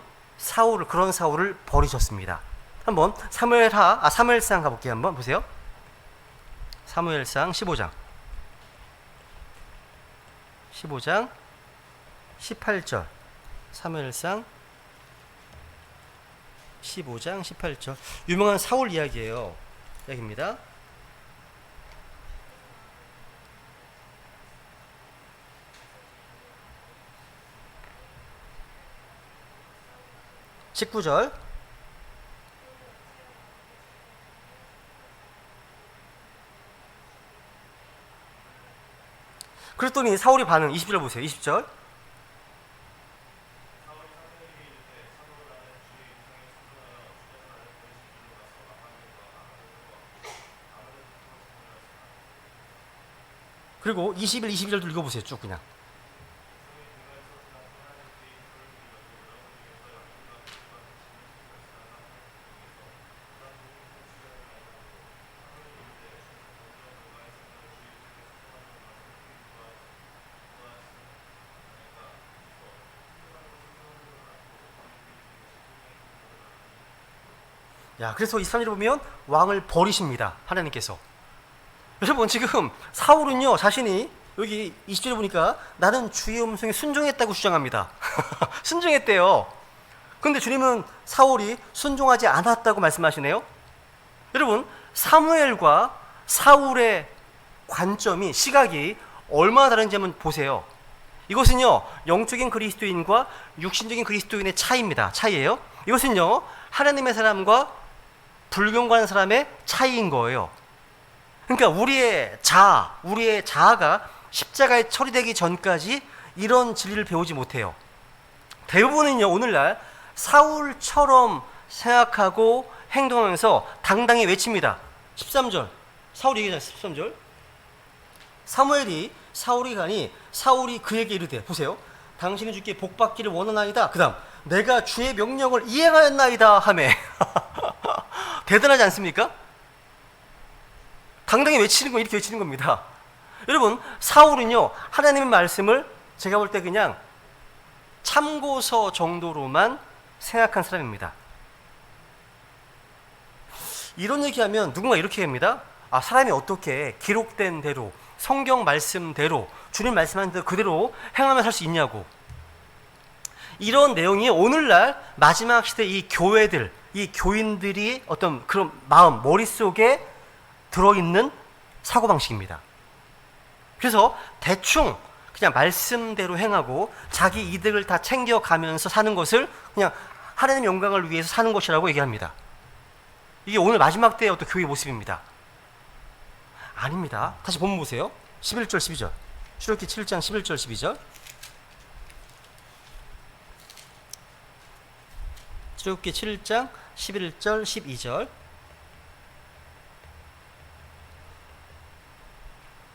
그런 사울을 버리셨습니다. 한번 사무엘상 가볼게요. 한번 보세요. 사무엘상 15장 18절. 사무엘상 15장 18절. 유명한 사울 이야기입니다. (19절) 그랬더니 사울이 반응 20절 보세요. 20절. 그리고 21, 22절도 읽어보세요. 쭉 그냥. 야, 그래서 23절에 보면 왕을 버리십니다. 하나님께서. 여러분, 지금 사울은요, 자신이 여기 20절에 보니까 나는 주의 음성에 순종했다고 주장합니다. 순종했대요. 그런데 주님은 사울이 순종하지 않았다고 말씀하시네요. 여러분, 사무엘과 사울의 관점이, 시각이 얼마나 다른지 한번 보세요. 이것은요, 영적인 그리스도인과 육신적인 그리스도인의 차이예요. 이것은요, 하나님의 사람과 불경건한 사람의 차이인 거예요. 그러니까 우리의 자아가 십자가에 처리되기 전까지 이런 진리를 배우지 못해요. 대부분은요, 오늘날 사울처럼 생각하고 행동하면서 당당히 외칩니다. 13절. 사울이 얘기하잖아요. 13절. 사무엘이 사울이 가니 사울이 그에게 이르되, 보세요, 당신이 주께 복받기를 원하나이다. 그 다음, 내가 주의 명령을 이행하였나이다 하매. 대단하지 않습니까? 당당히 외치는 건 이렇게 외치는 겁니다. 여러분, 사울은요, 하나님의 말씀을 제가 볼 때 그냥 참고서 정도로만 생각한 사람입니다. 이런 얘기하면 누군가 이렇게 합니다. 아, 사람이 어떻게 기록된 대로, 성경 말씀대로, 주님 말씀한 대로 그대로 행하며 살 수 있냐고. 이런 내용이 오늘날 마지막 시대 이 교회들, 이 교인들이 어떤 그런 마음, 머릿속에 들어있는 사고방식입니다. 그래서 대충 그냥 말씀대로 행하고 자기 이득을 다 챙겨가면서 사는 것을 그냥 하나님의 영광을 위해서 사는 것이라고 얘기합니다. 이게 오늘 마지막 때의 어떤 교회의 모습입니다. 아닙니다. 다시 본문 보세요. 11절 12절. 출애굽기 7장 11절 12절. 출애굽기 7장 11절 12절.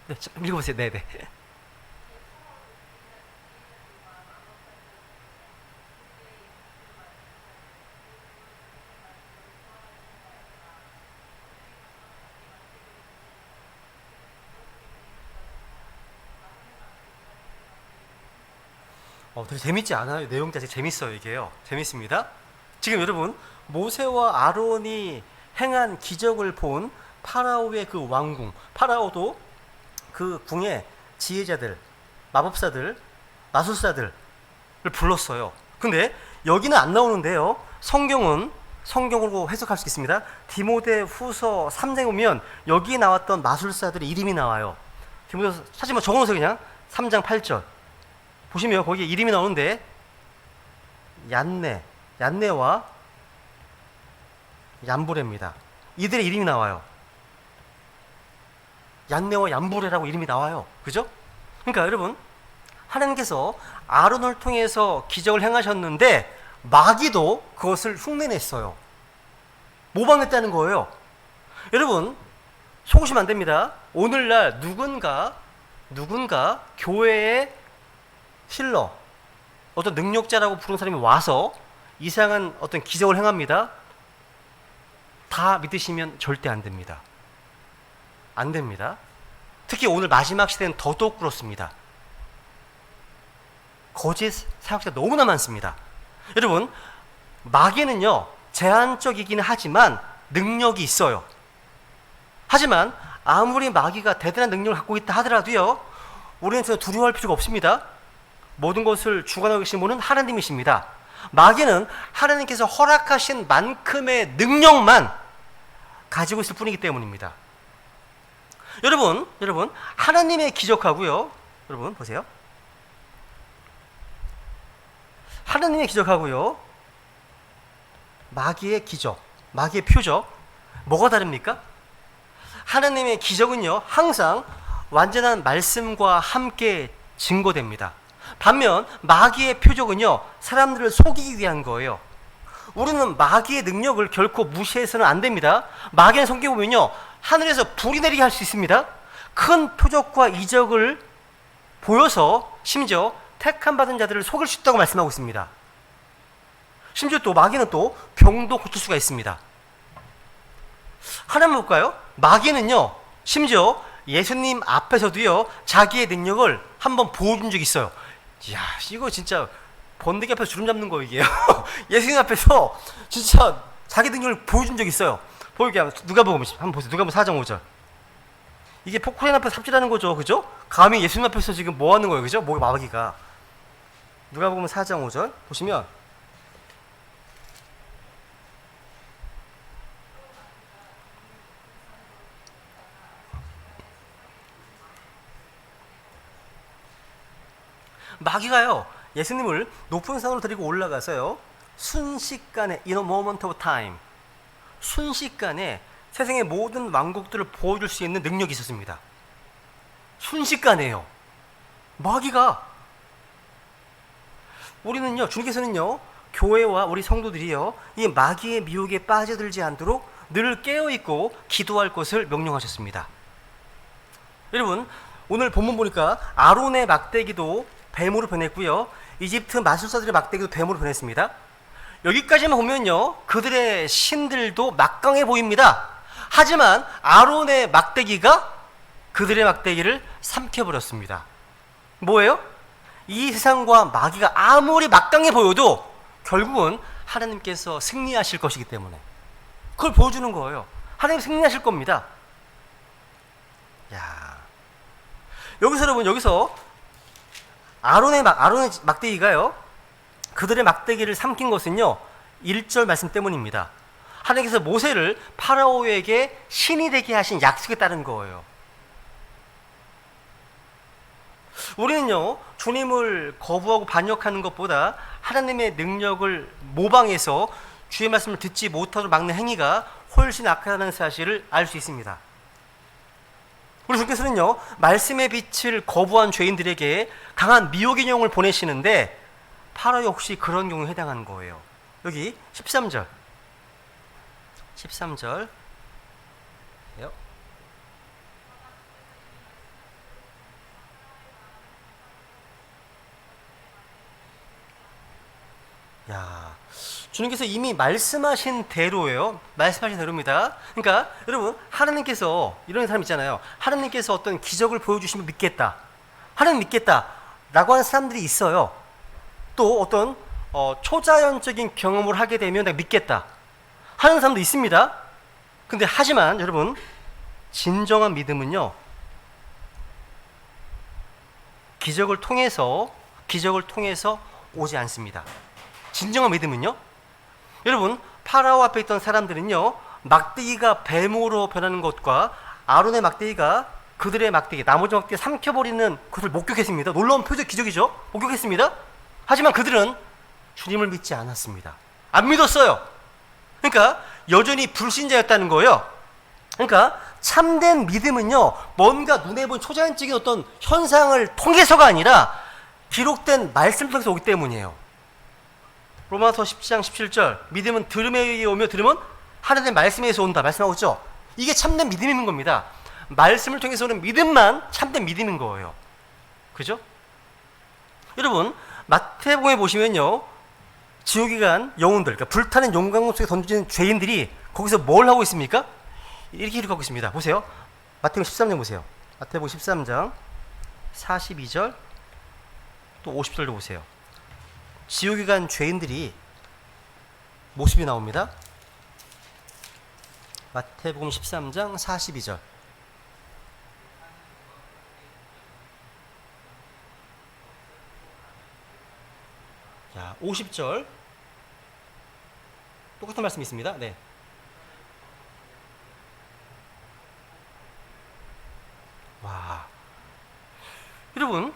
네, 읽어보세요. 네네. 되게 재밌지 않아요? 내용 자체 재밌어요. 이게요. 재밌습니다. 지금 여러분, 모세와 아론이 행한 기적을 본 파라오의 그 왕궁, 파라오도 그 궁의 지혜자들, 마법사들, 마술사들을 불렀어요. 근데 여기는 안 나오는데요. 성경으로 해석할 수 있습니다. 디모데 후서 3장에 보면 여기 나왔던 마술사들의 이름이 나와요. 디모데 사실 뭐 적어놓으세요. 그냥 3장 8절 보시면 거기에 이름이 나오는데 얀네와 얀브레입니다. 이들의 이름이 나와요. 얀네와 얀브레라고 이름이 나와요. 그죠? 그러니까 여러분, 하나님께서 아론을 통해서 기적을 행하셨는데 마귀도 그것을 흉내냈어요. 모방했다는 거예요. 여러분, 속으시면 안 됩니다. 오늘날 누군가 교회의 힐러, 어떤 능력자라고 부르는 사람이 와서 이상한 어떤 기적을 행합니다. 다 믿으시면 절대 안 됩니다. 안 됩니다. 특히 오늘 마지막 시대는 더더욱 그렇습니다. 거짓 사역자가 너무나 많습니다. 여러분, 마귀는요, 제한적이기는 하지만 능력이 있어요. 하지만 아무리 마귀가 대단한 능력을 갖고 있다 하더라도요, 우리는 전혀 두려워할 필요가 없습니다. 모든 것을 주관하고 계신 분은 하나님이십니다. 마귀는 하나님께서 허락하신 만큼의 능력만 가지고 있을 뿐이기 때문입니다. 여러분, 하나님의 기적하고요. 여러분, 보세요. 하나님의 기적하고요. 마귀의 기적, 마귀의 표적, 뭐가 다릅니까? 하나님의 기적은요, 항상 완전한 말씀과 함께 증거됩니다. 반면 마귀의 표적은요, 사람들을 속이기 위한 거예요. 우리는 마귀의 능력을 결코 무시해서는 안 됩니다. 마귀는 성경에 보면요, 하늘에서 불이 내리게 할 수 있습니다. 큰 표적과 이적을 보여서 심지어 택함 받은 자들을 속일 수 있다고 말씀하고 있습니다. 심지어 또 마귀는 또 병도 고칠 수가 있습니다. 하나만 볼까요? 마귀는요, 심지어 예수님 앞에서도요, 자기의 능력을 한번 보여준 적이 있어요. 이야, 이거 진짜 번데기 앞에서 주름 잡는 거 이게요. 예수님 앞에서 진짜 자기 능력을 보여준 적이 있어요. 보여줄게요. 누가복음 한번 보세요. 누가복음 4장 5절. 이게 포크레인 앞에서 삽질하는 거죠, 그죠? 감히 예수님 앞에서 지금 뭐 하는 거예요, 그죠? 뭐 마귀가. 누가복음 4장 5절 보시면 마귀가요, 예수님을 높은 산으로 데리고 올라가서요, 순식간에 in a moment of time, 순식간에 세상의 모든 왕국들을 보여줄 수 있는 능력이 있었습니다. 순식간에요. 마귀가. 우리는요, 주님께서는요, 교회와 우리 성도들이요, 이 마귀의 미혹에 빠져들지 않도록 늘 깨어있고 기도할 것을 명령하셨습니다. 여러분, 오늘 본문 보니까 아론의 막대기도 뱀으로 변했고요. 이집트 마술사들의 막대기도 뱀으로 변했습니다. 여기까지만 보면요, 그들의 신들도 막강해 보입니다. 하지만 아론의 막대기가 그들의 막대기를 삼켜버렸습니다. 뭐예요? 이 세상과 마귀가 아무리 막강해 보여도 결국은 하나님께서 승리하실 것이기 때문에 그걸 보여주는 거예요. 하나님 승리하실 겁니다. 야, 여기서 여러분, 여기서 아론의 막대기가요, 그들의 막대기를 삼킨 것은요, 1절 말씀 때문입니다. 하나님께서 모세를 파라오에게 신이 되게 하신 약속에 따른 거예요. 우리는요, 주님을 거부하고 반역하는 것보다 하나님의 능력을 모방해서 주의 말씀을 듣지 못하도록 막는 행위가 훨씬 악하다는 사실을 알 수 있습니다. 우리 주님께서는요, 말씀의 빛을 거부한 죄인들에게 강한 미혹의 영을 보내시는데 파라 역시 그런 경우에 해당한 거예요. 여기 13절 야, 주님께서 이미 말씀하신 대로예요. 말씀하신 대로입니다. 그러니까 여러분, 하나님께서, 이런 사람 있잖아요. 하나님께서 어떤 기적을 보여주시면 믿겠다, 하나님 믿겠다 라고 하는 사람들이 있어요. 또 어떤 초자연적인 경험을 하게 되면 내가 믿겠다 하는 사람도 있습니다. 근데 하지만 여러분, 진정한 믿음은요, 기적을 통해서 오지 않습니다. 진정한 믿음은요, 여러분, 파라오 앞에 있던 사람들은요, 막대기가 뱀으로 변하는 것과 아론의 막대기가 그들의 막대기, 나머지 막대기 삼켜버리는 것을 목격했습니다. 놀라운 표적 기적이죠. 목격했습니다. 하지만 그들은 주님을 믿지 않았습니다. 안 믿었어요. 그러니까 여전히 불신자였다는 거예요. 그러니까 참된 믿음은요, 뭔가 눈에 보이는 초자연적인 어떤 현상을 통해서가 아니라 기록된 말씀을 통해서 오기 때문이에요. 로마서 10장 17절, 믿음은 들음에 의해 오며 들음은 하나님의 말씀에 의해서 온다 말씀하고 있죠. 이게 참된 믿음인 겁니다. 말씀을 통해서 오는 믿음만 참된 믿음인 거예요. 그죠? 여러분, 마태복음에 보시면요, 지옥에 간 영혼들, 그러니까 불타는 용광로 속에 던져진 죄인들이 거기서 뭘 하고 있습니까? 이렇게 기록하고 있습니다. 보세요. 마태복음 13장 보세요. 마태복음 13장 42절 또 50절도 보세요. 지옥에 간 죄인들이 모습이 나옵니다. 마태복음 13장 42절. 자, 50절. 똑같은 말씀이 있습니다. 네. 와. 여러분,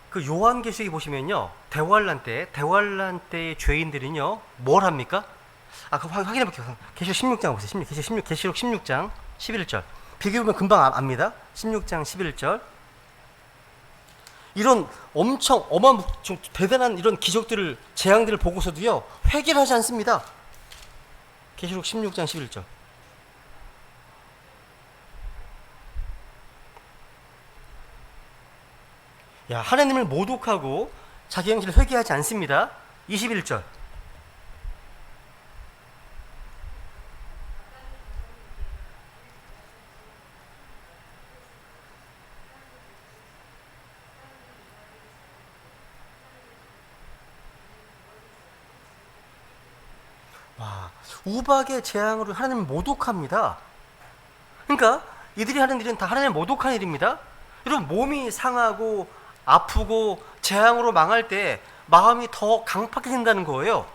그 요한계시록에 보시면요, 대환란 때의 죄인들은요, 뭘 합니까? 그거 확인해 볼게요. 계시록 16장 보세요. 계시록 16장 11절. 비교해보면 금방 압니다. 16장 11절. 이런 엄청 대단한 이런 기적들을, 재앙들을 보고서도요, 회개를 하지 않습니다. 계시록 16장 11절. 야, 하나님을 모독하고 자기 행실을 회개하지 않습니다. 21절. 와, 우박의 재앙으로 하나님을 모독합니다. 그러니까 이들이 하는 일은 다 하나님을 모독하는 일입니다. 여러분, 몸이 상하고 아프고 재앙으로 망할 때 마음이 더 강팍해진다는 거예요.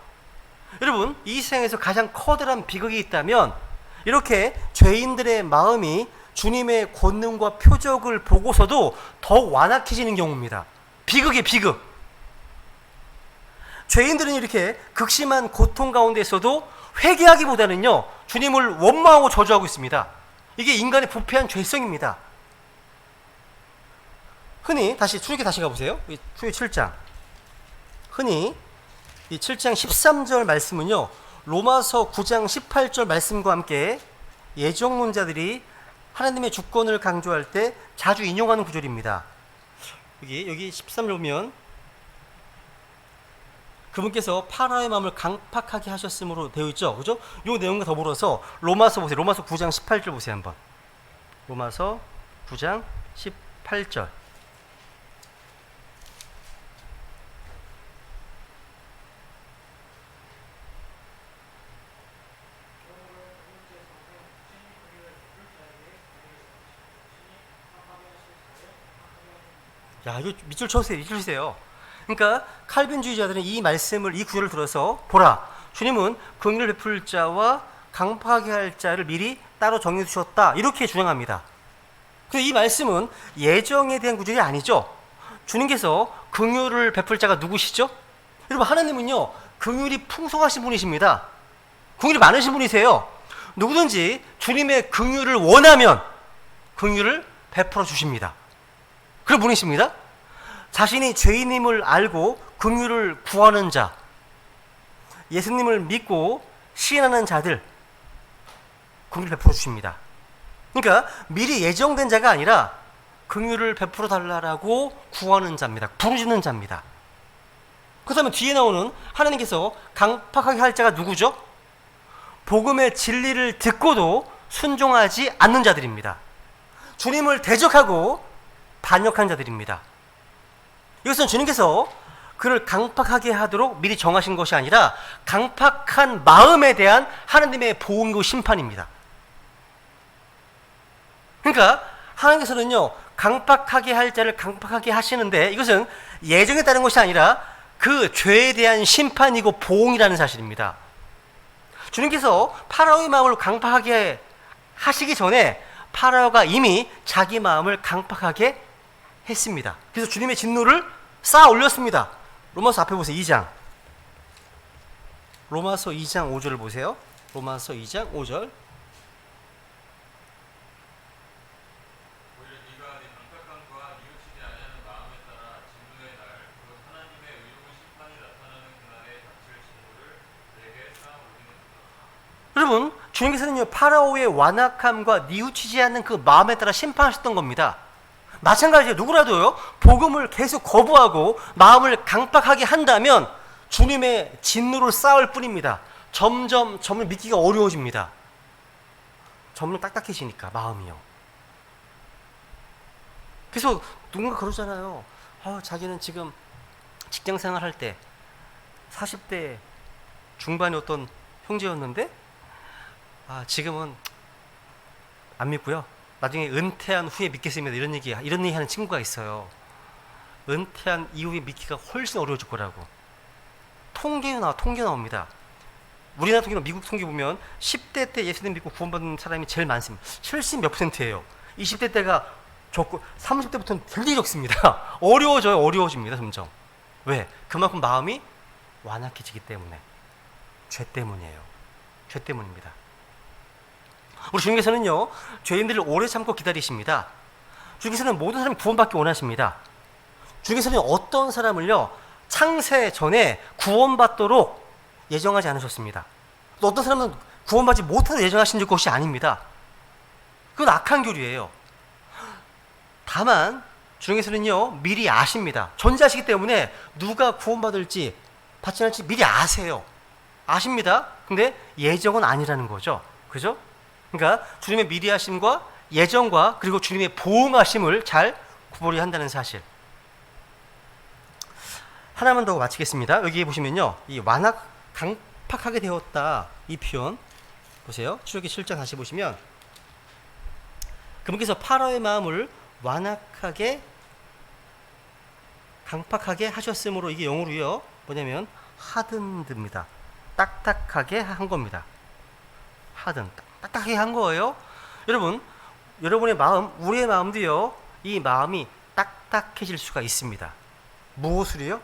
여러분, 이 세상에서 가장 커다란 비극이 있다면 이렇게 죄인들의 마음이 주님의 권능과 표적을 보고서도 더욱 완악해지는 경우입니다. 비극의 비극. 죄인들은 이렇게 극심한 고통 가운데서도 회개하기보다는요, 주님을 원망하고 저주하고 있습니다. 이게 인간의 부패한 죄성입니다. 흔히 출애굽기 다시 가보세요. 출애굽기 7장. 흔히 이 7장 13절 말씀은요, 로마서 9장 18절 말씀과 함께 예정론자들이 하나님의 주권을 강조할 때 자주 인용하는 구절입니다. 여기 13절 보면 그분께서 파라오의 마음을 강팍하게 하셨으므로 되어 있죠. 그죠? 이 내용과 더불어서 로마서 보세요. 로마서 9장 18절 보세요. 한번. 로마서 9장 18절. 야, 이거 밑줄 쳐주세요. 밑줄 치세요. 그러니까 칼빈주의자들은 이 말씀을, 이 구절을 들어서 보라, 주님은 긍휼을 베풀 자와 강팍하게 할 자를 미리 따로 정해 두셨다, 이렇게 주장합니다. 그래서 이 말씀은 예정에 대한 구절이 아니죠. 주님께서 긍휼을 베풀 자가 누구시죠? 여러분, 하나님은요 긍휼이 풍성하신 분이십니다. 긍휼이 많으신 분이세요. 누구든지 주님의 긍휼을 원하면 긍휼을 베풀어 주십니다. 그런 분이십니다. 자신이 죄인임을 알고 긍휼을 구하는 자, 예수님을 믿고 시인하는 자들 긍휼을 베풀어 주십니다. 그러니까 미리 예정된 자가 아니라 긍휼을 베풀어 달라고 구하는 자입니다. 부르짖는 자입니다. 그렇다면 뒤에 나오는 하나님께서 강팍하게 할 자가 누구죠? 복음의 진리를 듣고도 순종하지 않는 자들입니다. 주님을 대적하고 반역한 자들입니다. 이것은 주님께서 그를 강팍하게 하도록 미리 정하신 것이 아니라 강팍한 마음에 대한 하나님의 보응이고 심판입니다. 그러니까 하나님께서는요 강팍하게 할 자를 강팍하게 하시는데 이것은 예정에 따른 것이 아니라 그 죄에 대한 심판이고 보응이라는 사실입니다. 주님께서 파라오의 마음을 강팍하게 하시기 전에 파라오가 이미 자기 마음을 강팍하게 했습니다. 그래서 주님의 진노를 쌓아 올렸습니다. 로마서 앞에 보세요. 2장. 로마서 2장 5절을 보세요. 로마서 2장 5절. 여러분, 주님께서는요 파라오의 완악함과 뉘우치지 않는 그 마음에 따라 심판하셨던 겁니다. 마찬가지로 누구라도요 복음을 계속 거부하고 마음을 강팍하게 한다면 주님의 진노를 쌓을 뿐입니다. 점점 믿기가 어려워집니다. 점점 딱딱해지니까 마음이요. 그래서 누군가 그러잖아요. 자기는 지금 직장생활 할 때 40대 중반의 어떤 형제였는데 지금은 안 믿고요. 나중에 은퇴한 후에 믿겠습니다. 이런 얘기 하는 친구가 있어요. 은퇴한 이후에 믿기가 훨씬 어려워질 거라고. 통계 나옵니다. 우리나라 통계나 미국 통계 보면 10대 때 예수님 믿고 구원받은 사람이 제일 많습니다. 70몇 %예요. 20대 때가 적고 30대부터는 굉장히 적습니다. 어려워집니다. 점점. 왜? 그만큼 마음이 완악해지기 때문에. 죄 때문이에요. 죄 때문입니다. 우리 주님께서는요 죄인들을 오래 참고 기다리십니다. 주님께서는 모든 사람이 구원받기 원하십니다. 주님께서는 어떤 사람을요 창세 전에 구원받도록 예정하지 않으셨습니다. 또 어떤 사람은 구원받지 못하도록 예정하신 것이 아닙니다. 그건 악한 교리예요. 다만 주님께서는요 미리 아십니다. 존재하시기 때문에 누가 구원받을지 받지 않을지 미리 아세요. 아십니다. 근데 예정은 아니라는 거죠. 그죠? 그러니까 주님의 미리 하심과 예정과 그리고 주님의 보응하심을 잘 구분해야 한다는 사실. 하나만 더 마치겠습니다. 여기 보시면요 이 완악 강팍하게 되었다 이 표현 보세요. 출애굽기 7장 다시 보시면 그분께서 파라오의 마음을 완악하게 강팍하게 하셨으므로 이게 영어로요 뭐냐면 하든드입니다. 딱딱하게 한 겁니다. 딱딱하게 한 거예요. 여러분의 마음, 우리의 마음도요 이 마음이 딱딱해질 수가 있습니다. 무엇으로요?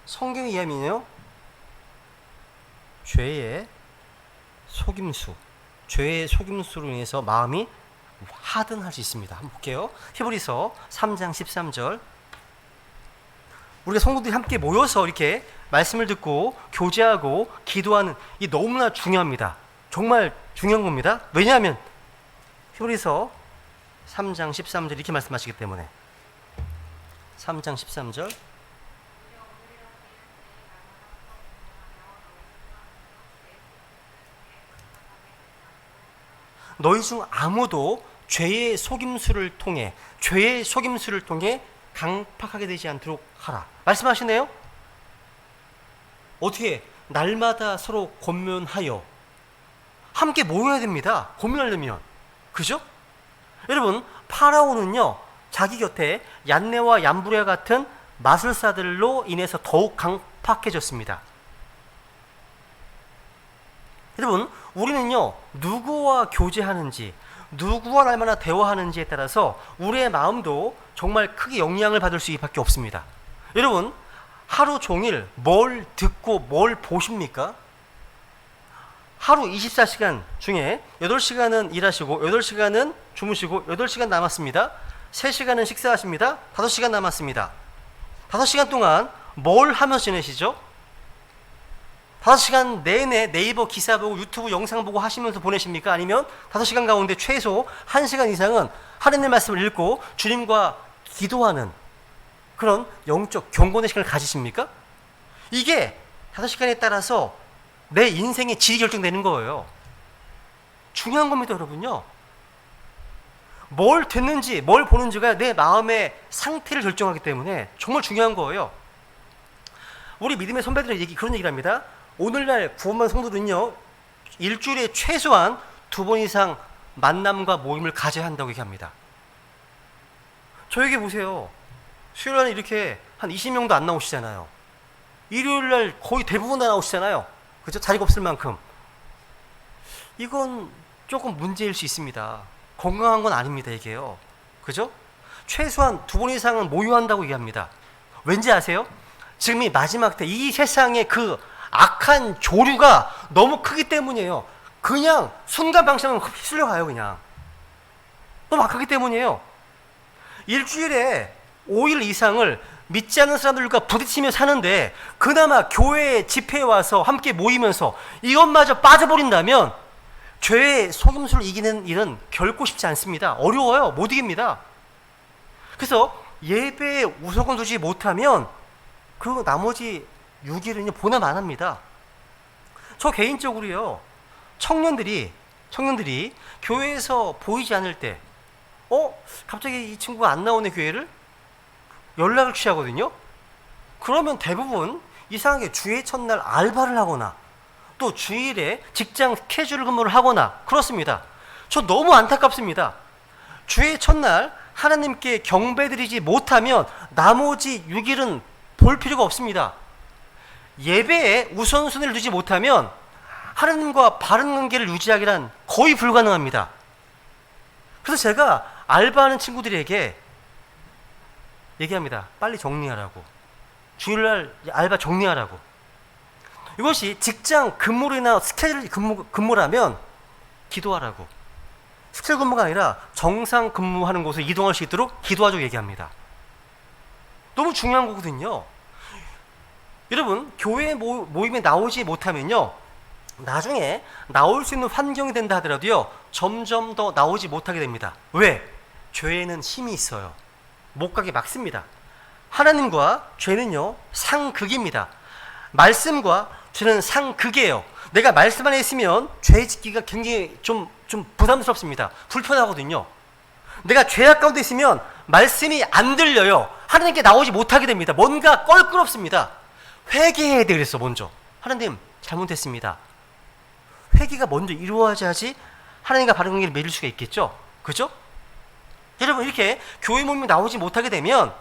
성경에 의하면요 죄의 속임수로 인해서 마음이 하든할 수 있습니다. 한번 볼게요. 히브리서 3장 13절. 우리가 성도들이 함께 모여서 이렇게 말씀을 듣고 교제하고 기도하는 이 너무나 중요합니다. 정말 중요한 겁니다. 왜냐하면 히브리서 3장 13절 이렇게 말씀하시기 때문에 3장 13절 너희 중 아무도 죄의 속임수를 통해 강팍하게 되지 않도록 하라. 말씀하시네요. 어떻게 날마다 서로 권면하여 함께 모여야 됩니다. 권면하려면. 그죠? 여러분, 파라오는요 자기 곁에 얀네와 얀브레와 같은 마술사들로 인해서 더욱 강팍해졌습니다. 여러분, 우리는요 누구와 교제하는지, 누구와 얼마나 대화하는지에 따라서 우리의 마음도 정말 크게 영향을 받을 수밖에 없습니다. 여러분, 하루 종일 뭘 듣고 뭘 보십니까? 하루 24시간 중에 8시간은 일하시고 8시간은 주무시고 8시간 남았습니다. 3시간은 식사하십니다. 5시간 남았습니다. 5시간 동안 뭘 하면서 지내시죠? 5시간 내내 네이버 기사 보고 유튜브 영상 보고 하시면서 보내십니까? 아니면 5시간 가운데 최소 1시간 이상은 하나님의 말씀을 읽고 주님과 기도하는 그런 영적 경건의 시간을 가지십니까? 이게 5시간에 따라서 내 인생의 질이 결정되는 거예요. 중요한 겁니다, 여러분요. 뭘 듣는지 뭘 보는지가 내 마음의 상태를 결정하기 때문에 정말 중요한 거예요. 우리 믿음의 선배들은 그런 얘기를 합니다. 오늘날 구원받은 성도들은요 일주일에 최소한 2번 이상 만남과 모임을 가져야 한다고 얘기합니다. 저에게 보세요. 수요일날 이렇게 한 20명도 안 나오시잖아요. 일요일날 거의 대부분 다 나오시잖아요. 그죠? 자리가 없을 만큼. 이건 조금 문제일 수 있습니다. 건강한 건 아닙니다, 이게요. 그죠? 최소한 2번 이상은 모유한다고 얘기합니다. 왠지 아세요? 지금 이 마지막 때 이 세상의 그 악한 조류가 너무 크기 때문이에요. 그냥 순간 방심하면 휩쓸려 가요, 그냥. 너무 악하기 때문이에요. 일주일에 5일 이상을 믿지 않는 사람들과 부딪히며 사는데 그나마 교회 집회에 와서 함께 모이면서 이것마저 빠져버린다면 죄의 속임수를 이기는 일은 결코 쉽지 않습니다. 어려워요. 못 이깁니다. 그래서 예배에 우선권 두지 못하면 그 나머지 6일은 보나 마나입니다. 저 개인적으로요, 청년들이 교회에서 보이지 않을 때 갑자기 이 친구가 안 나오네 교회를? 연락을 취하거든요. 그러면 대부분 이상하게 주의 첫날 알바를 하거나 또 주일에 직장 스케줄 근무를 하거나 그렇습니다. 저 너무 안타깝습니다. 주의 첫날 하나님께 경배드리지 못하면 나머지 6일은 볼 필요가 없습니다. 예배에 우선순위를 두지 못하면 하나님과 바른 관계를 유지하기란 거의 불가능합니다. 그래서 제가 알바하는 친구들에게 얘기합니다. 빨리 정리하라고. 주일날 알바 정리하라고. 이것이 직장 근무나 스케줄 근무라면 기도하라고. 스케줄 근무가 아니라 정상 근무하는 곳을 이동할 수 있도록 기도하자고 얘기합니다. 너무 중요한 거거든요. 여러분, 교회 모임에 나오지 못하면요, 나중에 나올 수 있는 환경이 된다 하더라도요, 점점 더 나오지 못하게 됩니다. 왜? 죄에는 힘이 있어요. 못 가게 막습니다. 하나님과 죄는요 상극입니다. 말씀과 죄는 상극이에요. 내가 말씀 안에 있으면 죄 짓기가 굉장히 좀 부담스럽습니다. 불편하거든요. 내가 죄악 가운데 있으면 말씀이 안 들려요. 하나님께 나오지 못하게 됩니다. 뭔가 껄끄럽습니다. 회개해야 돼. 그래서 먼저 하나님 잘못했습니다. 회개가 먼저 이루어져야지 하나님과 바른 관계를 맺을 수가 있겠죠. 그죠? 여러분, 이렇게 교회 모임에 나오지 못하게 되면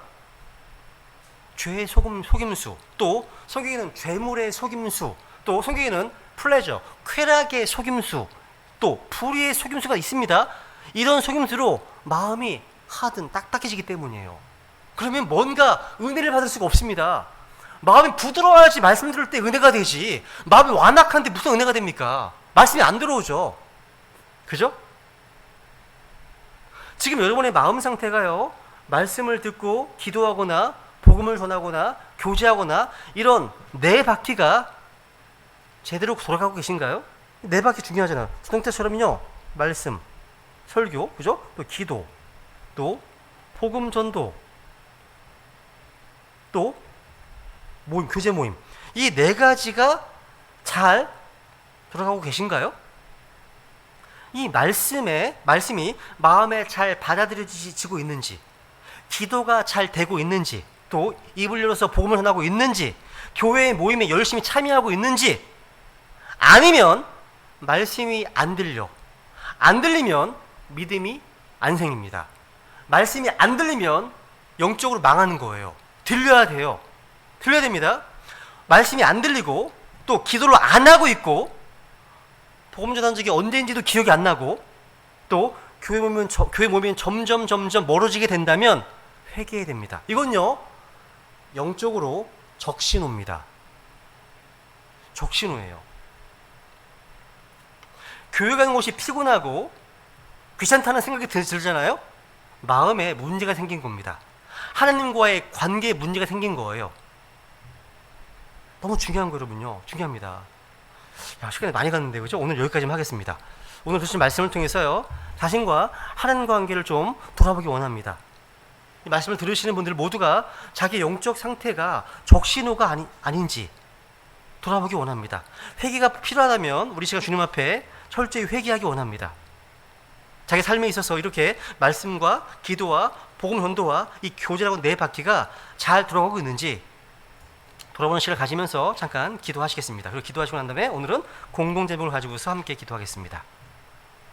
죄의 속임수, 또 성경에는 죄물의 속임수, 또 성경에는 플레저, 쾌락의 속임수, 또 불의의 속임수가 있습니다. 이런 속임수로 마음이 하든 딱딱해지기 때문이에요. 그러면 뭔가 은혜를 받을 수가 없습니다. 마음이 부드러워야지 말씀 들을 때 은혜가 되지, 마음이 완악한데 무슨 은혜가 됩니까? 말씀이 안 들어오죠. 그죠? 지금 여러분의 마음 상태가요, 말씀을 듣고 기도하거나 복음을 전하거나 교제하거나 이런 네 바퀴가 제대로 돌아가고 계신가요? 네 바퀴 중요하잖아요. 자동차처럼요, 말씀, 설교, 그죠? 또 기도, 또 복음 전도, 또 모임, 교제 모임. 이 네 가지가 잘 들어가고 계신가요? 이 말씀이 마음에 잘 받아들여지고 있는지, 기도가 잘 되고 있는지, 또 입을 열어서 복음을 전하고 있는지, 교회 모임에 열심히 참여하고 있는지, 아니면 말씀이 안 들리면 믿음이 안 생깁니다. 말씀이 안 들리면 영적으로 망하는 거예요. 들려야 돼요. 들려야 됩니다. 말씀이 안 들리고 또 기도를 안 하고 있고 복음 전한 적이 언제인지도 기억이 안 나고 또 교회 모임은 점점 멀어지게 된다면 회개해야 됩니다. 이건요 영적으로 적신호입니다. 적신호예요. 교회 가는 곳이 피곤하고 귀찮다는 생각이 들잖아요. 마음에 문제가 생긴 겁니다. 하나님과의 관계에 문제가 생긴 거예요. 너무 중요한 거 여러분요. 중요합니다. 야, 시간이 많이 갔는데 그죠? 오늘 여기까지만 하겠습니다. 오늘 주신 말씀을 통해서요 자신과 하나님 관계를 좀 돌아보기 원합니다. 이 말씀을 들으시는 분들 모두가 자기 영적 상태가 적신호가 아닌지 돌아보기 원합니다. 회개가 필요하다면 우리 시간 주님 앞에 철저히 회개하기 원합니다. 자기 삶에 있어서 이렇게 말씀과 기도와 복음 전도와 이 교제라고 네 바퀴가 잘 돌아가고 있는지 돌아보는 시간을 가지면서 잠깐 기도하시겠습니다. 그리고 기도하시고 난 다음에 오늘은 공동제목을 가지고서 함께 기도하겠습니다.